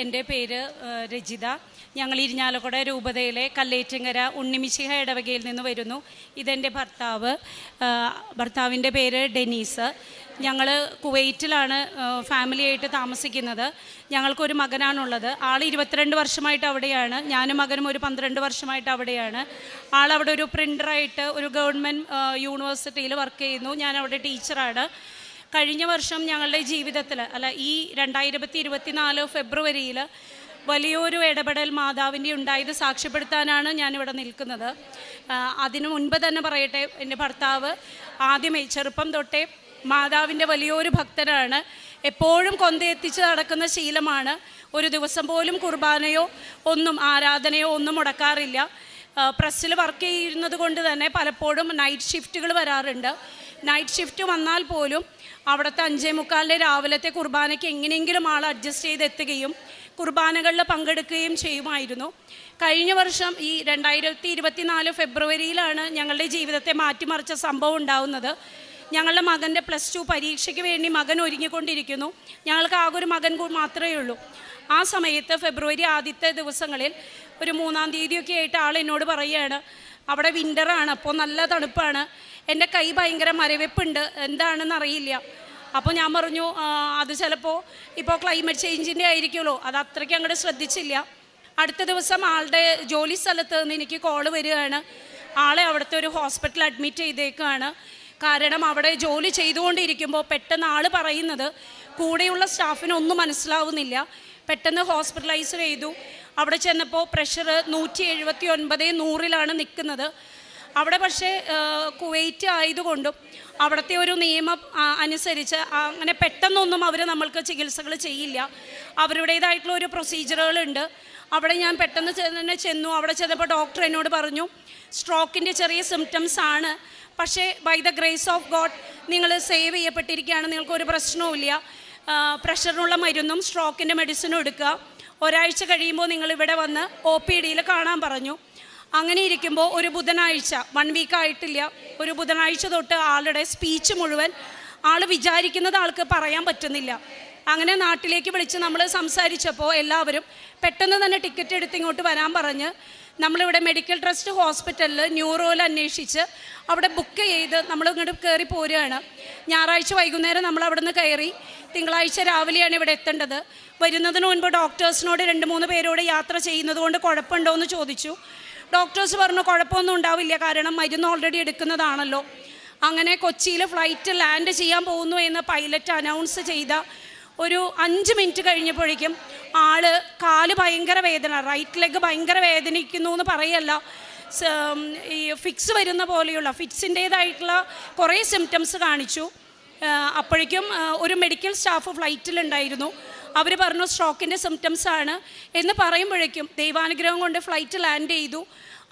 എൻ്റെ പേര് രജിത. ഞങ്ങൾ ഇരിഞ്ഞാലക്കുട രൂപതയിലെ കല്ലേറ്റിങ്ങര ഉണ്ണിമിശിഹ ഇടവകയിൽ നിന്ന് വരുന്നു. ഇതെൻ്റെ ഭർത്താവിൻ്റെ പേര് ഡെനീസ്. ഞങ്ങൾ കുവൈറ്റിലാണ് ഫാമിലിയായിട്ട് താമസിക്കുന്നത്. ഞങ്ങൾക്കൊരു മകനാണുള്ളത്. ആൾ 22 വർഷമായിട്ട് അവിടെയാണ്. ഞാനും മകനും ഒരു 12 വർഷമായിട്ട് അവിടെയാണ്. ആളവിടെ ഒരു പ്രിൻ്ററായിട്ട് ഒരു ഗവൺമെൻറ് യൂണിവേഴ്സിറ്റിയിൽ വർക്ക് ചെയ്യുന്നു. ഞാൻ അവിടെ ടീച്ചറാണ്. കഴിഞ്ഞ വർഷം ഞങ്ങളുടെ ജീവിതത്തിൽ ഈ 2024 ഫെബ്രുവരിയിൽ വലിയൊരു ഇടപെടൽ മാതാവിൻ്റെ ഉണ്ടായത് സാക്ഷ്യപ്പെടുത്താനാണ് ഞാനിവിടെ നിൽക്കുന്നത്. അതിനു മുൻപ് തന്നെ പറയട്ടെ, എൻ്റെ ഭർത്താവ് ആദ്യമേ ചെറുപ്പം തൊട്ടേ മാതാവിൻ്റെ വലിയൊരു ഭക്തനാണ്. എപ്പോഴും കൊന്തയെത്തിച്ച് നടക്കുന്ന ശീലമാണ്. ഒരു ദിവസം പോലും കുർബാനയോ ഒന്നും ആരാധനയോ ഒന്നും മുടക്കാറില്ല. പ്രസ്സിൽ വർക്ക് ചെയ്യുന്നത് കൊണ്ട് തന്നെ പലപ്പോഴും നൈറ്റ് ഷിഫ്റ്റുകൾ വരാറുണ്ട്. നൈറ്റ് ഷിഫ്റ്റ് വന്നാൽ പോലും അവിടുത്തെ 5:45 രാവിലത്തെ കുർബാനയ്ക്ക് എങ്ങനെയെങ്കിലും ആൾ അഡ്ജസ്റ്റ് ചെയ്തെത്തുകയും കുർബാനകളിൽ പങ്കെടുക്കുകയും ചെയ്യുമായിരുന്നു. കഴിഞ്ഞ വർഷം ഈ 2024 ഫെബ്രുവരിയിലാണ് ഞങ്ങളുടെ ജീവിതത്തെ മാറ്റിമറിച്ച സംഭവം ഉണ്ടാകുന്നത്. ഞങ്ങളുടെ മകൻ്റെ +2 പരീക്ഷയ്ക്ക് വേണ്ടി മകൻ ഒരുങ്ങിക്കൊണ്ടിരിക്കുന്നു. ഞങ്ങൾക്ക് ആകെ ഒരു മകൻ മാത്രമേ ഉള്ളൂ. ആ സമയത്ത് ഫെബ്രുവരി ആദ്യത്തെ ദിവസങ്ങളിൽ ഒരു 3-ാം തീയതിയൊക്കെ ആയിട്ട് ആൾ എന്നോട് പറയുകയാണ്, അവിടെ വിൻ്ററാണ്, അപ്പോൾ നല്ല തണുപ്പാണ്, എൻ്റെ കൈ ഭയങ്കര മരവിപ്പുണ്ട്, എന്താണെന്ന് അറിയില്ല. അപ്പോൾ ഞാൻ പറഞ്ഞു, അത് ചിലപ്പോൾ ഇപ്പോൾ ക്ലൈമറ്റ് ചേഞ്ചിൻ്റെ ആയിരിക്കുമല്ലോ, അത് അത്രയ്ക്ക് അങ്ങോട്ട് ശ്രദ്ധിച്ചില്ല. അടുത്ത ദിവസം ആളുടെ ജോലി സ്ഥലത്ത് നിന്ന് എനിക്ക് കോള് വരികയാണ്. ആളെ അവിടുത്തെ ഒരു ഹോസ്പിറ്റലിൽ അഡ്മിറ്റ് ചെയ്തേക്കാണ്. കാരണം അവിടെ ജോലി ചെയ്തുകൊണ്ടിരിക്കുമ്പോൾ പെട്ടെന്ന് ആൾ പറയുന്നത് കൂടെയുള്ള സ്റ്റാഫിനൊന്നും മനസ്സിലാവുന്നില്ല. പെട്ടെന്ന് ഹോസ്പിറ്റലൈസ് ചെയ്തു. അവിടെ ചെന്നപ്പോൾ പ്രഷർ 179/100 നിൽക്കുന്നത്. അവിടെ പക്ഷേ കുവൈറ്റ് ആയതുകൊണ്ടും അവിടുത്തെ ഒരു നിയമം അനുസരിച്ച് അങ്ങനെ പെട്ടെന്നൊന്നും അവർ നമ്മൾക്ക് ചികിത്സകൾ ചെയ്യില്ല. അവരുടേതായിട്ടുള്ള ഒരു പ്രൊസീജിയറുകളുണ്ട്. അവിടെ ഞാൻ പെട്ടെന്ന് തന്നെ ചെന്നു. അവിടെ ചെന്നപ്പോൾ ഡോക്ടർ എന്നോട് പറഞ്ഞു, സ്ട്രോക്കിൻ്റെ ചെറിയ സിംറ്റംസ് ആണ്, പക്ഷേ by the grace of God നിങ്ങൾ സേവ് ചെയ്യപ്പെട്ടിരിക്കുകയാണ്, നിങ്ങൾക്കൊരു പ്രശ്നവുമില്ല. പ്രഷറിനുള്ള മരുന്നും സ്ട്രോക്കിൻ്റെ മെഡിസിനും എടുക്കുക. ഒരാഴ്ച കഴിയുമ്പോൾ നിങ്ങൾ ഇവിടെ വന്ന് OPDയിൽ കാണാൻ പറഞ്ഞു. അങ്ങനെ ഇരിക്കുമ്പോൾ ഒരു ബുധനാഴ്ച, 1 വീക്ക് ആയിട്ടില്ല, ഒരു ബുധനാഴ്ച തൊട്ട് ആളുടെ സ്പീച്ച് മുഴുവൻ ആൾ വിചാരിക്കുന്നത് ആൾക്ക് പറയാൻ പറ്റുന്നില്ല. അങ്ങനെ നാട്ടിലേക്ക് വിളിച്ച് നമ്മൾ സംസാരിച്ചപ്പോൾ എല്ലാവരും പെട്ടെന്ന് തന്നെ ടിക്കറ്റ് എടുത്ത് ഇങ്ങോട്ട് വരാൻ പറഞ്ഞ് നമ്മളിവിടെ മെഡിക്കൽ ട്രസ്റ്റ് ഹോസ്പിറ്റലിൽ ന്യൂറോയിൽ അന്വേഷിച്ച് അവിടെ ബുക്ക് ചെയ്ത് നമ്മൾ ഇങ്ങോട്ട് കയറി പോരുകയാണ്. ഞായറാഴ്ച വൈകുന്നേരം നമ്മൾ അവിടെ നിന്ന് കയറി തിങ്കളാഴ്ച രാവിലെയാണ് ഇവിടെ എത്തേണ്ടത്. വരുന്നതിന് മുൻപ് ഡോക്ടേഴ്സിനോട് 2-3 പേരോട് യാത്ര ചെയ്യുന്നത് കൊണ്ട് കുഴപ്പമുണ്ടോ എന്ന് ചോദിച്ചു. ഡോക്ടേഴ്സ് പറഞ്ഞു കുഴപ്പമൊന്നും ഉണ്ടാവില്ല, കാരണം മരുന്ന് ഓൾറെഡി എടുക്കുന്നതാണല്ലോ. അങ്ങനെ കൊച്ചിയിൽ ഫ്ലൈറ്റ് ലാൻഡ് ചെയ്യാൻ പോകുന്നു എന്ന് പൈലറ്റ് അനൗൺസ് ചെയ്ത ഒരു 5 മിനിറ്റ് കഴിഞ്ഞപ്പോഴേക്കും കാല് ഭയങ്കര വേദന, റൈറ്റ് ലെഗ് ഭയങ്കര വേദനിക്കുന്നു എന്ന് പറയല്ല, ഈ ഫിക്സ് വരുന്ന പോലെയുള്ള ഫിക്സിൻ്റേതായിട്ടുള്ള കുറേ സിംറ്റംസ് കാണിച്ചു. അപ്പോഴേക്കും ഒരു മെഡിക്കൽ സ്റ്റാഫ് ഫ്ലൈറ്റിലുണ്ടായിരുന്നു. അവർ പറഞ്ഞു സ്ട്രോക്കിൻ്റെ സിംറ്റംസ് ആണ് എന്ന് പറയുമ്പോഴേക്കും ദൈവാനുഗ്രഹം കൊണ്ട് ഫ്ലൈറ്റ് ലാൻഡ് ചെയ്തു.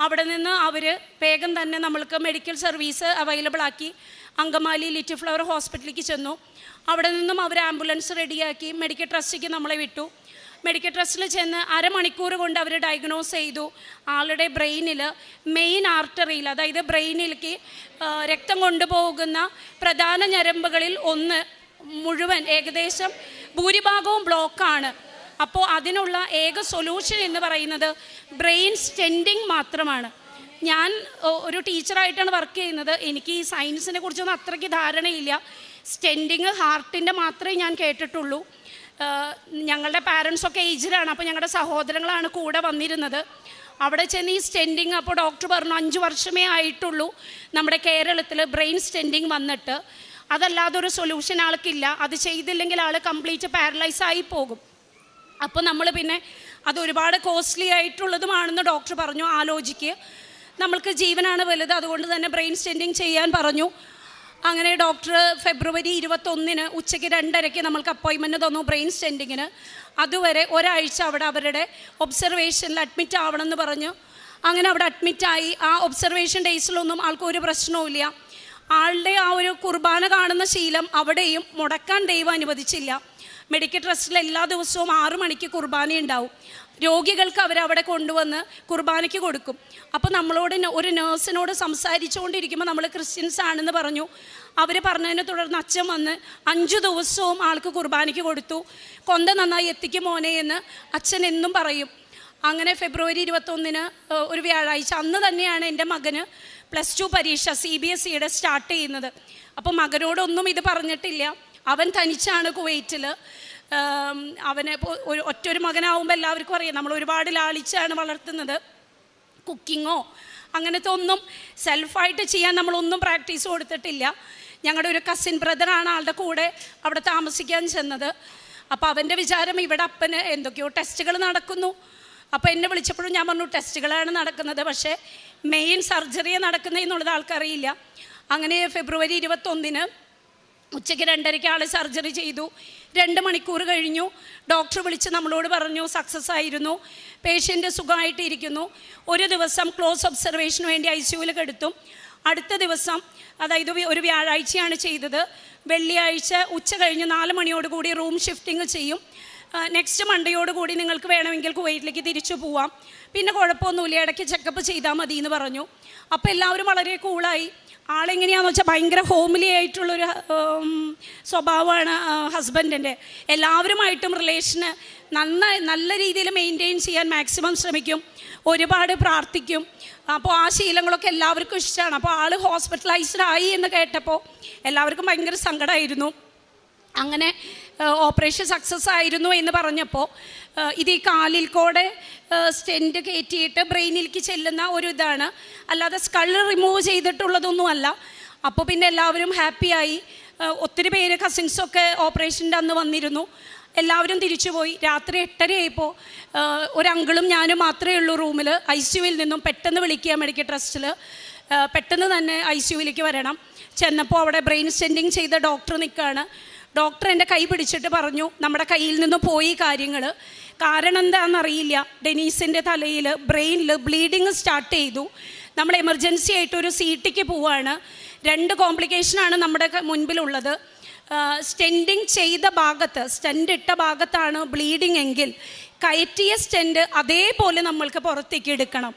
അവിടെ നിന്ന് അവർ വേഗം തന്നെ നമ്മൾക്ക് മെഡിക്കൽ സർവീസ് അവൈലബിൾ ആക്കി. അങ്കമാലി ലിറ്റിൽ ഫ്ലവർ ഹോസ്പിറ്റലിലേക്ക് ചെന്നു. അവിടെ നിന്നും അവർ ആംബുലൻസ് റെഡിയാക്കി മെഡിക്കൽ ട്രസ്റ്റിലേക്ക് നമ്മളെ വിട്ടു. മെഡിക്കൽ ട്രസ്റ്റിൽ ചെന്ന് അരമണിക്കൂർ കൊണ്ട് അവർ ഡയഗ്നോസ് ചെയ്തു. ആളുടെ ബ്രെയിനിൽ മെയിൻ ആർട്ടറിയിൽ, അതായത് ബ്രെയിനിലേക്ക് രക്തം കൊണ്ടുപോകുന്ന പ്രധാന ഞരമ്പുകളിൽ ഒന്ന് മുഴുവൻ ഏകദേശം ഭൂരിഭാഗവും ബ്ലോക്കാണ്. അപ്പോൾ അതിനുള്ള ഏക സൊല്യൂഷൻ എന്ന് പറയുന്നത് ബ്രെയിൻ സ്റ്റെൻഡിങ് മാത്രമാണ്. ഞാൻ ഒരു ടീച്ചറായിട്ടാണ് വർക്ക് ചെയ്യുന്നത്. എനിക്ക് ഈ സയൻസിനെ കുറിച്ചൊന്നും അത്രയ്ക്ക് ധാരണയില്ല. സ്റ്റെൻഡിങ് ഹാർട്ടിൻ്റെ മാത്രമേ ഞാൻ കേട്ടിട്ടുള്ളൂ. ഞങ്ങളുടെ പാരൻസൊക്കെ ഏജ്ഡാണ്, അപ്പോൾ ഞങ്ങളുടെ സഹോദരങ്ങളാണ് കൂടെ വന്നിരുന്നത്. അവിടെ ചെന്ന് ഈ സ്റ്റെൻഡിങ്, അപ്പോൾ ഡോക്ടർ പറഞ്ഞു 5 വർഷമേ ആയിട്ടുള്ളൂ നമ്മുടെ കേരളത്തിൽ ബ്രെയിൻ സ്റ്റെൻഡിങ് വന്നിട്ട്, അതല്ലാതെ ഒരു സൊല്യൂഷൻ ആൾക്കില്ല, അത് ചെയ്തില്ലെങ്കിൽ ആൾ കംപ്ലീറ്റ് പാരലൈസ് ആയി പോകും. അപ്പോൾ നമ്മൾ പിന്നെ അത് ഒരുപാട് കോസ്റ്റ്ലി ആയിട്ടുള്ളതുമാണെന്ന് ഡോക്ടർ പറഞ്ഞു. ആലോചിക്കുക, നമ്മൾക്ക് ജീവനാണ് വലുത്, അതുകൊണ്ട് തന്നെ ബ്രെയിൻ സ്റ്റെൻഡിങ് ചെയ്യാൻ പറഞ്ഞു. അങ്ങനെ ഡോക്ടർ ഫെബ്രുവരി 21 ഉച്ചയ്ക്ക് 2:30 നമ്മൾക്ക് അപ്പോയിൻമെൻറ്റ് തന്നു ബ്രെയിൻ സ്റ്റെൻഡിങ്ങിന്. അതുവരെ ഒരാഴ്ച അവിടെ അവരുടെ ഒബ്സർവേഷനിൽ അഡ്മിറ്റ് ആവണമെന്ന് പറഞ്ഞു. അങ്ങനെ അവിടെ അഡ്മിറ്റായി. ആ ഒബ്സർവേഷൻ ഡേയ്സിലൊന്നും ആൾക്കൊരു പ്രശ്നവുമില്ല. ആളുടെ ആ ഒരു കുർബാന കാണുന്ന ശീലം അവിടെയും മുടക്കാൻ ദൈവം അനുവദിച്ചില്ല. മെഡിക്കൽ ട്രസ്റ്റിൽ എല്ലാ ദിവസവും 6 മണിക്ക് കുർബാന ഉണ്ടാവും. രോഗികൾക്ക് അവരവിടെ കൊണ്ടുവന്ന് കുർബാനയ്ക്ക് കൊടുക്കും. അപ്പോൾ നമ്മളോട് ഒരു നേഴ്സിനോട് സംസാരിച്ചുകൊണ്ടിരിക്കുമ്പോൾ നമ്മൾ ക്രിസ്ത്യൻസ് ആണെന്ന് പറഞ്ഞു. അവർ പറഞ്ഞതിനെ തുടർന്ന് അച്ഛൻ വന്ന് 5 ദിവസവും ആൾക്ക് കുർബാനയ്ക്ക് കൊടുത്തു. കൊന്ത നന്നായി എത്തിക്കും മോനെ എന്ന് അച്ഛൻ എന്നും പറയും. അങ്ങനെ ഫെബ്രുവരി 21 ഒരു വ്യാഴാഴ്ച, അന്ന് തന്നെയാണ് എൻ്റെ മകന് +2 പരീക്ഷ CBSEയുടെ സ്റ്റാർട്ട് ചെയ്യുന്നത്. അപ്പോൾ മകനോടൊന്നും ഇത് പറഞ്ഞിട്ടില്ല. അവൻ തനിച്ചാണ് കുവൈറ്റിൽ. അവനെ ഒറ്റൊരു മകനാവുമ്പോൾ എല്ലാവർക്കും അറിയാം, നമ്മൾ ഒരുപാട് ലാളിച്ചാണ് വളർത്തുന്നത്. കുക്കിങ്ങോ അങ്ങനത്തെ ഒന്നും സെൽഫായിട്ട് ചെയ്യാൻ നമ്മളൊന്നും പ്രാക്ടീസ് കൊടുത്തിട്ടില്ല. ഞങ്ങളുടെ ഒരു കസിൻ ബ്രദറാണ് ആളുടെ കൂടെ അവിടെ താമസിക്കാൻ ചെന്നത്. അപ്പോൾ അവൻ്റെ വിചാരം ഇവിടെ അപ്പന് എന്തൊക്കെയോ ടെസ്റ്റുകൾ നടക്കുന്നു. അപ്പോൾ എന്നെ വിളിച്ചപ്പോഴും ഞാൻ പറഞ്ഞു ടെസ്റ്റുകളാണ് നടക്കുന്നത്, പക്ഷേ മെയിൻ സർജറിയാണ് നടക്കുന്നതെന്നുള്ളത് ആൾക്കറിയില്ല. അങ്ങനെ ഫെബ്രുവരി 21 ഉച്ചയ്ക്ക് 2:30 ആൾ സർജറി ചെയ്തു. 2 മണിക്കൂർ കഴിഞ്ഞു. ഡോക്ടർ വിളിച്ച് നമ്മളോട് പറഞ്ഞു സക്സസ് ആയിരുന്നു, പേഷ്യൻ്റ് സുഖമായിട്ടിരിക്കുന്നു. ഒരു ദിവസം ക്ലോസ് ഒബ്സർവേഷന് വേണ്ടി ICUവിൽ കിടത്തും. അടുത്ത ദിവസം, അതായത് ഒരു വ്യാഴാഴ്ചയാണ് ചെയ്തത്, വെള്ളിയാഴ്ച ഉച്ച കഴിഞ്ഞ് 4 മണിയോടുകൂടി റൂം ഷിഫ്റ്റിംഗ് ചെയ്യും. നെക്സ്റ്റ് മൺഡേയോടുകൂടി നിങ്ങൾക്ക് വേണമെങ്കിൽ കുവൈറ്റിലേക്ക് തിരിച്ചു പോവാം, പിന്നെ കുഴപ്പമൊന്നുമില്ല, ഇടയ്ക്ക് ചെക്കപ്പ് ചെയ്താൽ മതി എന്ന് പറഞ്ഞു. അപ്പോൾ എല്ലാവരും വളരെ കൂളായി. ആളെങ്ങനെയാണെന്ന് വെച്ചാൽ ഭയങ്കര ഹോംലി ആയിട്ടുള്ളൊരു സ്വഭാവമാണ് ഹസ്ബൻഡിൻ്റെ. എല്ലാവരുമായിട്ടും റിലേഷന് നല്ല രീതിയിൽ മെയിൻറ്റെയിൻ ചെയ്യാൻ മാക്സിമം ശ്രമിക്കും, ഒരുപാട് പ്രാർത്ഥിക്കും. അപ്പോൾ ആ ശീലങ്ങളൊക്കെ എല്ലാവർക്കും ഇഷ്ടമാണ്. അപ്പോൾ ആൾ ഹോസ്പിറ്റലൈസ്ഡ് ആയി എന്ന് കേട്ടപ്പോൾ എല്ലാവർക്കും ഭയങ്കര സങ്കടമായിരുന്നു. അങ്ങനെ ഓപ്പറേഷൻ സക്സസ് ആയിരുന്നു എന്ന് പറഞ്ഞപ്പോൾ ഇത് ഈ കാലിൽ കൂടെ സ്റ്റെൻറ്റ് കയറ്റിയിട്ട് ബ്രെയിനിലേക്ക് ചെല്ലുന്ന ഒരു ഇതാണ്, അല്ലാതെ സ്കള് റിമൂവ് ചെയ്തിട്ടുള്ളതൊന്നുമല്ല. അപ്പോൾ പിന്നെ എല്ലാവരും ഹാപ്പിയായി. ഒത്തിരി പേര് കസിൻസൊക്കെ ഓപ്പറേഷൻ്റെ അന്ന് വന്നിരുന്നു. എല്ലാവരും തിരിച്ചുപോയി. രാത്രി 8:30 ആയപ്പോൾ ഒരു അങ്കിളും ഞാനും മാത്രമേ ഉള്ളൂ റൂമിൽ. ICUവിൽ നിന്നും പെട്ടെന്ന് വിളിക്കുക മെഡിക്കൽ ട്രസ്റ്റിൽ, പെട്ടെന്ന് തന്നെ ICUവിലേക്ക് വരണം. ചെന്നപ്പോൾ അവിടെ ബ്രെയിൻ സ്റ്റെൻറ്റിങ് ചെയ്ത ഡോക്ടർ നിൽക്കുകയാണ്. ഡോക്ടർ എൻ്റെ കൈ പിടിച്ചിട്ട് പറഞ്ഞു നമ്മുടെ കയ്യിൽ നിന്ന് പോയി കാര്യങ്ങൾ. കാരണം എന്താണെന്നറിയില്ല, ഡെനീസിൻ്റെ തലയിൽ ബ്രെയിനിൽ ബ്ലീഡിങ് സ്റ്റാർട്ട് ചെയ്തു. നമ്മൾ എമർജൻസി ആയിട്ട് ഒരു CTക്ക് പോവുകയാണ്. 2 കോംപ്ലിക്കേഷനാണ് നമ്മുടെ മുൻപിലുള്ളത്. സ്റ്റെൻറ്റിങ് ചെയ്ത ഭാഗത്ത്, സ്റ്റെൻറ്റ് ഇട്ട ഭാഗത്താണ് ബ്ലീഡിങ് എങ്കിൽ കയറ്റിയ സ്റ്റെൻറ്റ് അതേപോലെ നമ്മൾക്ക് പുറത്തേക്ക് എടുക്കണം.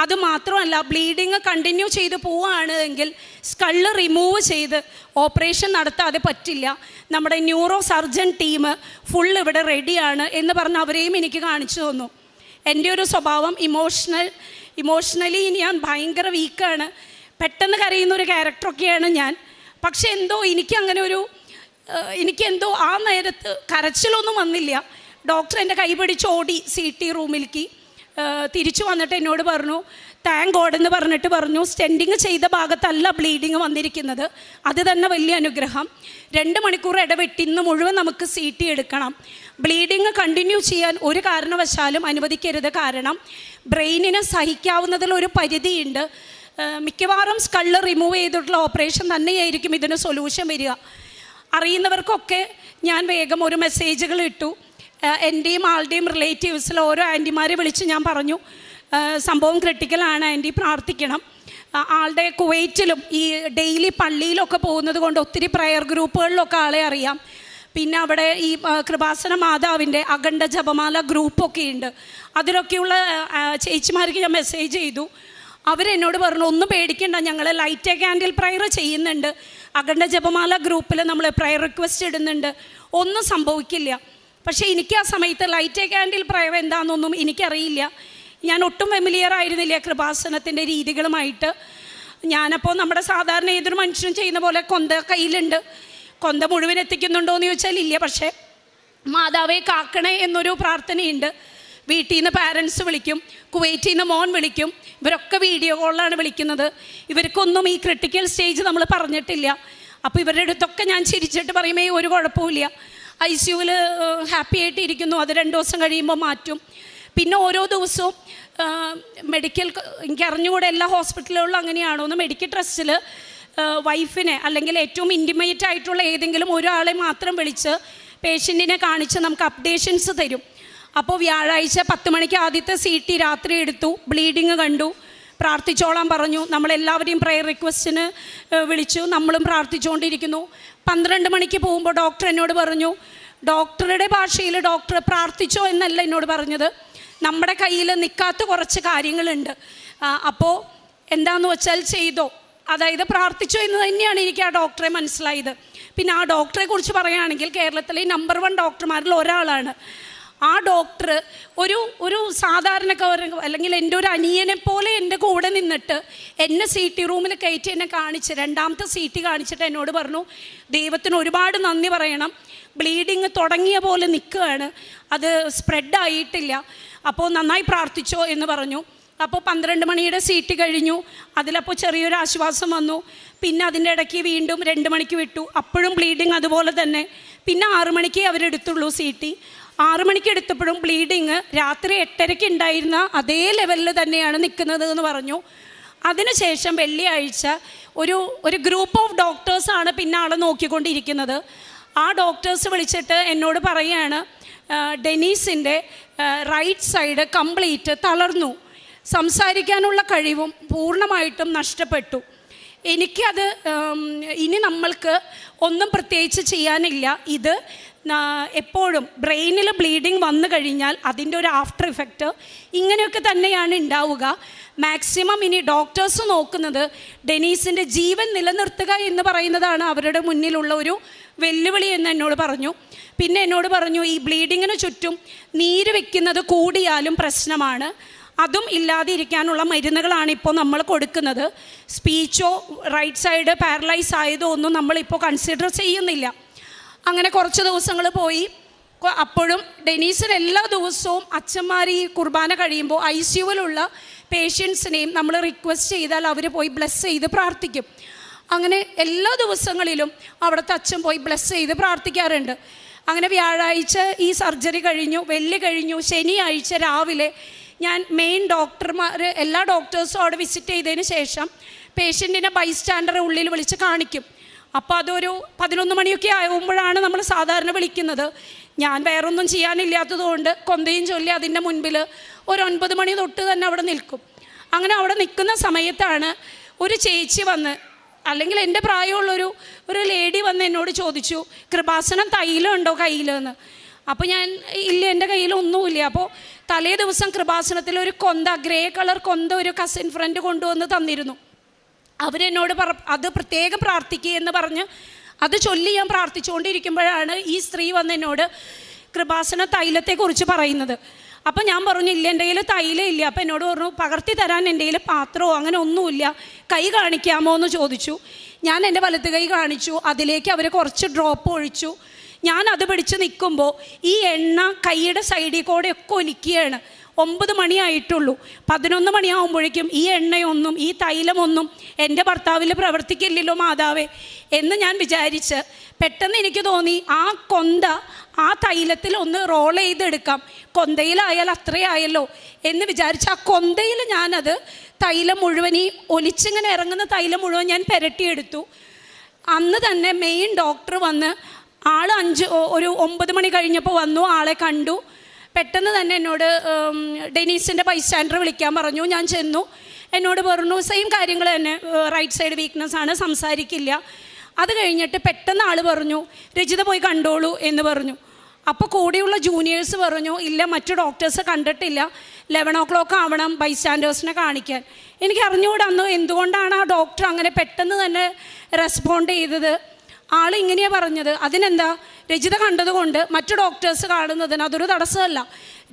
അതുമാത്രമല്ല, ബ്ലീഡിങ് കണ്ടിന്യൂ ചെയ്ത് പോവുകയാണ് എങ്കിൽ സ്കള് റിമൂവ് ചെയ്ത് ഓപ്പറേഷൻ നടത്താതെ പറ്റില്ല. നമ്മുടെ ന്യൂറോ സർജൻ ടീം ഫുൾ ഇവിടെ റെഡിയാണ് എന്ന് പറഞ്ഞ് അവരെയും എനിക്ക് കാണിച്ചു തന്നു. എൻ്റെ ഒരു സ്വഭാവം ഇമോഷണലി ഞാൻ ഭയങ്കര വീക്കാണ്, പെട്ടെന്ന് കരയുന്നൊരു ക്യാരക്ടറൊക്കെയാണ് ഞാൻ. പക്ഷെ എന്തോ എനിക്കെന്തോ ആ നേരത്ത് കരച്ചിലൊന്നും വന്നില്ല. ഡോക്ടർ എൻ്റെ കൈ പിടിച്ച് ഓടി CT റൂമിലേക്ക്. തിരിച്ചു വന്നിട്ട് എന്നോട് പറഞ്ഞു താങ്ക് ഗോഡ് എന്ന് പറഞ്ഞിട്ട് പറഞ്ഞു സ്റ്റെൻറ്റിങ് ചെയ്ത ഭാഗത്തല്ല ബ്ലീഡിങ് വന്നിരിക്കുന്നത്, അത് തന്നെ വലിയ അനുഗ്രഹം. 2 മണിക്കൂർ ഇടവിട്ട് ഇന്ന് മുഴുവൻ നമുക്ക് CT എടുക്കണം. ബ്ലീഡിങ് കണ്ടിന്യൂ ചെയ്യാൻ ഒരു കാരണവശാലും അനുവദിക്കരുത്. കാരണം ബ്രെയിനിന് സഹിക്കാവുന്നതിലൊരു പരിധിയുണ്ട്. മിക്കവാറും സ്കള് റിമൂവ് ചെയ്തിട്ടുള്ള ഓപ്പറേഷൻ തന്നെയായിരിക്കും ഇതിന് സൊല്യൂഷൻ വരിക. അറിയുന്നവർക്കൊക്കെ ഞാൻ വേഗം ഒരു മെസ്സേജുകൾ ഇട്ടു. എൻ്റെയും ആളുടെയും റിലേറ്റീവ്സിൽ ഓരോ ആൻറ്റിമാരെ വിളിച്ച് ഞാൻ പറഞ്ഞു സംഭവം ക്രിട്ടിക്കലാണ് ആൻറ്റി, പ്രാർത്ഥിക്കണം. ആളുടെ കുവൈറ്റിലും ഈ ഡെയിലി പള്ളിയിലൊക്കെ പോകുന്നത് കൊണ്ട് ഒത്തിരി പ്രയർ ഗ്രൂപ്പുകളിലൊക്കെ ആളെ അറിയാം. പിന്നെ അവിടെ ഈ കൃപാസന മാതാവിൻ്റെ അഖണ്ഡ ജപമാല ഗ്രൂപ്പൊക്കെ ഉണ്ട്. അതിലൊക്കെയുള്ള ചേച്ചിമാർക്ക് ഞാൻ മെസ്സേജ് ചെയ്തു. അവരെന്നോട് പറഞ്ഞു ഒന്നും പേടിക്കണ്ട, ഞങ്ങൾ ലൈറ്റ് ക്യാൻഡിൽ പ്രയർ ചെയ്യുന്നുണ്ട്, അഖണ്ഡ ജപമാല ഗ്രൂപ്പിൽ നമ്മൾ പ്രയർ റിക്വസ്റ്റ് ഇടുന്നുണ്ട്, ഒന്നും സംഭവിക്കില്ല. പക്ഷേ എനിക്ക് ആ സമയത്ത് ലൈറ്റ് ക്യാൻഡിൽ പ്രയർ എന്താണെന്നൊന്നും എനിക്കറിയില്ല. ഞാൻ ഒട്ടും ഫെമിലിയർ ആയിരുന്നില്ല കൃപാസനത്തിൻ്റെ രീതികളുമായിട്ട്. ഞാനപ്പോൾ നമ്മുടെ സാധാരണ ഏതൊരു മനുഷ്യനും ചെയ്യുന്ന പോലെ കൊന്ത കയ്യിലുണ്ട്. കൊന്ത മുഴുവൻ എത്തിക്കുന്നുണ്ടോ എന്ന് ചോദിച്ചാൽ ഇല്ല. പക്ഷേ മാതാവെ കാക്കണേ എന്നൊരു പ്രാർത്ഥനയുണ്ട്. വീട്ടിൽ നിന്ന് പാരൻസ് വിളിക്കും, കുവൈറ്റിൽ നിന്ന് മോൻ വിളിക്കും, ഇവരൊക്കെ വീഡിയോ കോളിലാണ് വിളിക്കുന്നത്. ഇവർക്കൊന്നും ഈ ക്രിട്ടിക്കൽ സ്റ്റേജ് നമ്മൾ പറഞ്ഞിട്ടില്ല. അപ്പോൾ ഇവരുടെ അടുത്തൊക്കെ ഞാൻ ചിരിച്ചിട്ട് പറയുമേ ഒരു കുഴപ്പമില്ല, ICUവിൽ ഹാപ്പി ആയിട്ട് ഇരിക്കുന്നു, അത് 2 ദിവസം കഴിയുമ്പോൾ മാറ്റും. പിന്നെ ഓരോ ദിവസവും മെഡിക്കൽ, എനിക്ക് അറിഞ്ഞുകൂടെ എല്ലാ ഹോസ്പിറ്റലുകളിലും അങ്ങനെയാണോ എന്ന്, മെഡിക്കൽ ട്രസ്റ്റിൽ വൈഫിനെ അല്ലെങ്കിൽ ഏറ്റവും ഇൻറ്റിമേറ്റ് ആയിട്ടുള്ള ഏതെങ്കിലും ഒരാളെ മാത്രം വിളിച്ച് പേഷ്യൻറ്റിനെ കാണിച്ച് നമുക്ക് അപ്ഡേഷൻസ് തരും. അപ്പോൾ വ്യാഴാഴ്ച 10 മണിക്ക് ആദ്യത്തെ CT രാത്രി എടുത്തു, ബ്ലീഡിങ് കണ്ടു, പ്രാർത്ഥിച്ചോളാൻ പറഞ്ഞു. നമ്മളെല്ലാവരെയും പ്രയർ റിക്വസ്റ്റിന് വിളിച്ചു, നമ്മളും പ്രാർത്ഥിച്ചുകൊണ്ടിരിക്കുന്നു. 12 മണിക്ക് പോകുമ്പോൾ ഡോക്ടർ എന്നോട് പറഞ്ഞു, ഡോക്ടറുടെ ഭാഷയിൽ ഡോക്ടർ പ്രാർത്ഥിച്ചോ എന്നല്ല എന്നോട് പറഞ്ഞത്, നമ്മുടെ കയ്യിൽ നിൽക്കാത്ത കുറച്ച് കാര്യങ്ങളുണ്ട്, അപ്പോൾ എന്താണെന്ന് വെച്ചാൽ ചെയ്തോ, അതായത് പ്രാർത്ഥിച്ചു എന്ന് തന്നെയാണ് എനിക്ക് ആ ഡോക്ടറെ മനസ്സിലായത്. പിന്നെ ആ ഡോക്ടറെ കുറിച്ച് പറയുകയാണെങ്കിൽ കേരളത്തിലെ നമ്പർ 1 ഡോക്ടർമാരിൽ ഒരാളാണ്. ആ ഡോക്ടർ ഒരു സാധാരണക്കാരൻ, അല്ലെങ്കിൽ എൻ്റെ ഒരു അനിയനെ പോലെ എൻ്റെ കൂടെ നിന്നിട്ട് എന്നെ CT റൂമിൽ കയറ്റി എന്നെ കാണിച്ച്, 2ാമത്തെ CT കാണിച്ചിട്ട് എന്നോട് പറഞ്ഞു, ദൈവത്തിന് ഒരുപാട് നന്ദി പറയണം, ബ്ലീഡിങ് തുടങ്ങിയ പോലെ നിൽക്കുകയാണ്, അത് സ്പ്രെഡായിട്ടില്ല, അപ്പോൾ നന്നായി പ്രാർത്ഥിച്ചോ എന്ന് പറഞ്ഞു. അപ്പോൾ 12 മണിയുടെ CT കഴിഞ്ഞു. അതിലപ്പോൾ ചെറിയൊരു ആശ്വാസം വന്നു. പിന്നെ അതിൻ്റെ ഇടയ്ക്ക് വീണ്ടും 2 മണിക്ക് വിട്ടു. അപ്പോഴും ബ്ലീഡിങ് അതുപോലെ തന്നെ. പിന്നെ 6 മണിക്ക് അവരെടുത്തുള്ളൂ CT. 6 മണിക്ക് എടുത്തപ്പോഴും ബ്ലീഡിങ് രാത്രി 8:30 ഉണ്ടായിരുന്ന അതേ ലെവലിൽ തന്നെയാണ് നിൽക്കുന്നത് എന്ന് പറഞ്ഞു. അതിനുശേഷം വെള്ളിയാഴ്ച ഒരു ഗ്രൂപ്പ് ഓഫ് ഡോക്ടേഴ്സാണ് പിന്നെ ആളെ നോക്കിക്കൊണ്ടിരിക്കുന്നത്. ആ ഡോക്ടേഴ്സ് വിളിച്ചിട്ട് എന്നോട് പറയുകയാണ്, ഡെനീസിൻ്റെ റൈറ്റ് സൈഡ് കംപ്ലീറ്റ് തളർന്നു, സംസാരിക്കാനുള്ള കഴിവും പൂർണ്ണമായിട്ടും നഷ്ടപ്പെട്ടു. എനിക്കത് ഇനി നമ്മൾക്ക് ഒന്നും പ്രത്യേകിച്ച് ചെയ്യാനില്ല. ഇത് എപ്പോഴും ബ്രെയിനിൽ ബ്ലീഡിങ് വന്നു കഴിഞ്ഞാൽ അതിൻ്റെ ഒരു ആഫ്റ്റർ ഇഫക്റ്റ് ഇങ്ങനെയൊക്കെ തന്നെയാണ് ഉണ്ടാവുക. മാക്സിമം ഇനി ഡോക്ടേഴ്സ് നോക്കുന്നത് ഡെനീസിൻ്റെ ജീവൻ നിലനിർത്തുക എന്ന് പറയുന്നതാണ് അവരുടെ മുന്നിലുള്ള ഒരു വെല്ലുവിളി എന്ന് എന്നോട് പറഞ്ഞു. പിന്നെ എന്നോട് പറഞ്ഞു, ഈ ബ്ലീഡിങ്ങിന് ചുറ്റും നീര് വെക്കുന്നത് കൂടിയാലും പ്രശ്നമാണ്, അതും ഇല്ലാതെ ഇരിക്കാനുള്ള മരുന്നുകളാണ് ഇപ്പോൾ നമ്മൾ കൊടുക്കുന്നത്. സ്പീച്ചോ റൈറ്റ് സൈഡ് പാരലൈസ് ആയതോ ഒന്നും നമ്മളിപ്പോൾ കൺസിഡർ ചെയ്യുന്നില്ല. അങ്ങനെ കുറച്ച് ദിവസങ്ങൾ പോയി. അപ്പോഴും ഡെനീസിന് എല്ലാ ദിവസവും അച്ഛന്മാർ ഈ കുർബാന കഴിയുമ്പോൾ ICUവിലുള്ള പേഷ്യൻസിനെയും നമ്മൾ റിക്വസ്റ്റ് ചെയ്താൽ അവർ പോയി ബ്ലെസ് ചെയ്ത് പ്രാർത്ഥിക്കും. അങ്ങനെ എല്ലാ ദിവസങ്ങളിലും അവിടുത്തെ അച്ഛൻ പോയി ബ്ലെസ് ചെയ്ത് പ്രാർത്ഥിക്കാറുണ്ട്. അങ്ങനെ വ്യാഴാഴ്ച ഈ സർജറി കഴിഞ്ഞു, വെള്ളി കഴിഞ്ഞു, ശനിയാഴ്ച രാവിലെ ഞാൻ മെയിൻ ഡോക്ടർമാർ എല്ലാ ഡോക്ടേഴ്സും അവിടെ വിസിറ്റ് ചെയ്തതിന് ശേഷം പേഷ്യൻറ്റിനെ ബൈസ്റ്റാൻഡറെ ഉള്ളിൽ വിളിച്ച് കാണിക്കും. അപ്പോൾ അതൊരു 11 മണിയൊക്കെ ആകുമ്പോഴാണ് നമ്മൾ സാധാരണ വിളിക്കുന്നത്. ഞാൻ വേറൊന്നും ചെയ്യാനില്ലാത്തതുകൊണ്ട് കൊന്തയും ചൊല്ലി അതിൻ്റെ മുൻപിൽ ഒരു 9 മണി തൊട്ട് തന്നെ അവിടെ നിൽക്കും. അങ്ങനെ അവിടെ നിൽക്കുന്ന സമയത്താണ് ഒരു ചേച്ചി വന്ന്, അല്ലെങ്കിൽ എൻ്റെ പ്രായമുള്ളൊരു ലേഡി വന്ന് എന്നോട് ചോദിച്ചു, കൃപാസനം തൈലം ഉണ്ടോ കയ്യിലെന്ന്. അപ്പോൾ ഞാൻ, ഇല്ല എൻ്റെ കയ്യിലൊന്നുമില്ല. അപ്പോൾ തലേ ദിവസം കൃപാസനത്തിൽ ഒരു കൊന്ത, ഗ്രേ കളർ കൊന്ത ഒരു കസിൻ ഫ്രണ്ട് കൊണ്ടുവന്ന് തന്നിരുന്നു. അവരെന്നോട് അത് പ്രത്യേകം പ്രാർത്ഥിക്കുക എന്ന് പറഞ്ഞ് അത് ചൊല്ലി ഞാൻ പ്രാർത്ഥിച്ചുകൊണ്ടിരിക്കുമ്പോഴാണ് ഈ സ്ത്രീ വന്ന് എന്നോട് കൃപാസന തൈലത്തെക്കുറിച്ച് പറയുന്നത്. അപ്പോൾ ഞാൻ പറഞ്ഞു, ഇല്ല എൻ്റെ കയ്യിൽ തൈലം ഇല്ല. അപ്പോൾ എന്നോട് പറഞ്ഞു, പകർത്തി തരാൻ എൻ്റെ കയ്യിൽ പാത്രമോ അങ്ങനെ ഒന്നുമില്ല, കൈ കാണിക്കാമോ എന്ന് ചോദിച്ചു. ഞാൻ എൻ്റെ വലത്ത് കൈ കാണിച്ചു. അതിലേക്ക് അവർ കുറച്ച് ഡ്രോപ്പ് ഒഴിച്ചു. ഞാൻ അത് പിടിച്ച് നിൽക്കുമ്പോൾ ഈ എണ്ണ കൈയുടെ സൈഡിൽ കൂടെ ഒക്കെ ഒലിക്കുകയാണ്. 9 മണിയായിട്ടുള്ളൂ. 11 മണിയാകുമ്പോഴേക്കും ഈ എണ്ണയൊന്നും ഈ തൈലമൊന്നും എൻ്റെ ഭർത്താവിൽ പ്രവർത്തിക്കില്ലല്ലോ മാതാവേ എന്ന് ഞാൻ വിചാരിച്ച് പെട്ടെന്ന് എനിക്ക് തോന്നി, ആ കൊന്ത ആ തൈലത്തിൽ ഒന്ന് റോൾ ചെയ്തെടുക്കാം, കൊന്തയിലായാൽ അത്രയായല്ലോ എന്ന് വിചാരിച്ച് ആ കൊന്തയിൽ ഞാനത് തൈലം മുഴുവൻ, ഈ ഒലിച്ചിങ്ങനെ ഇറങ്ങുന്ന തൈലം മുഴുവൻ ഞാൻ പുരട്ടിയെടുത്തു. അന്ന് തന്നെ മെയിൻ ഡോക്ടർ വന്ന്, ആൾ 9 മണി കഴിഞ്ഞപ്പോൾ വന്നു, ആളെ കണ്ടു. പെട്ടെന്ന് തന്നെ എന്നോട് ഡെനീസിൻ്റെ ബൈസ്റ്റാൻഡർ വിളിക്കാൻ പറഞ്ഞു. ഞാൻ ചെന്നു. എന്നോട് പറഞ്ഞു സെയിം കാര്യങ്ങൾ തന്നെ, റൈറ്റ് സൈഡ് വീക്ക്നെസ് ആണ്, സംസാരിക്കില്ല. അത് കഴിഞ്ഞിട്ട് പെട്ടെന്ന് ആൾ പറഞ്ഞു, രജിത പോയി കണ്ടോളൂ എന്ന് പറഞ്ഞു. അപ്പോൾ കൂടെയുള്ള ജൂനിയേഴ്സ് പറഞ്ഞു, ഇല്ല മറ്റു ഡോക്ടേഴ്സ് കണ്ടിട്ടില്ല, 11 o'clock ആവണം ബൈസ്റ്റാൻഡേഴ്സിനെ കാണിക്കാൻ. എനിക്ക് അറിഞ്ഞുകൂടെ അന്ന് എന്തുകൊണ്ടാണ് ആ ഡോക്ടർ അങ്ങനെ പെട്ടെന്ന് തന്നെ റെസ്പോണ്ട് ചെയ്തത്. ആൾ ഇങ്ങനെയാണ് പറഞ്ഞത്, അതിനെന്താ, രജിത കണ്ടതുകൊണ്ട് മറ്റു ഡോക്ടേഴ്സ് കാണുന്നതിന് അതൊരു തടസ്സമല്ല,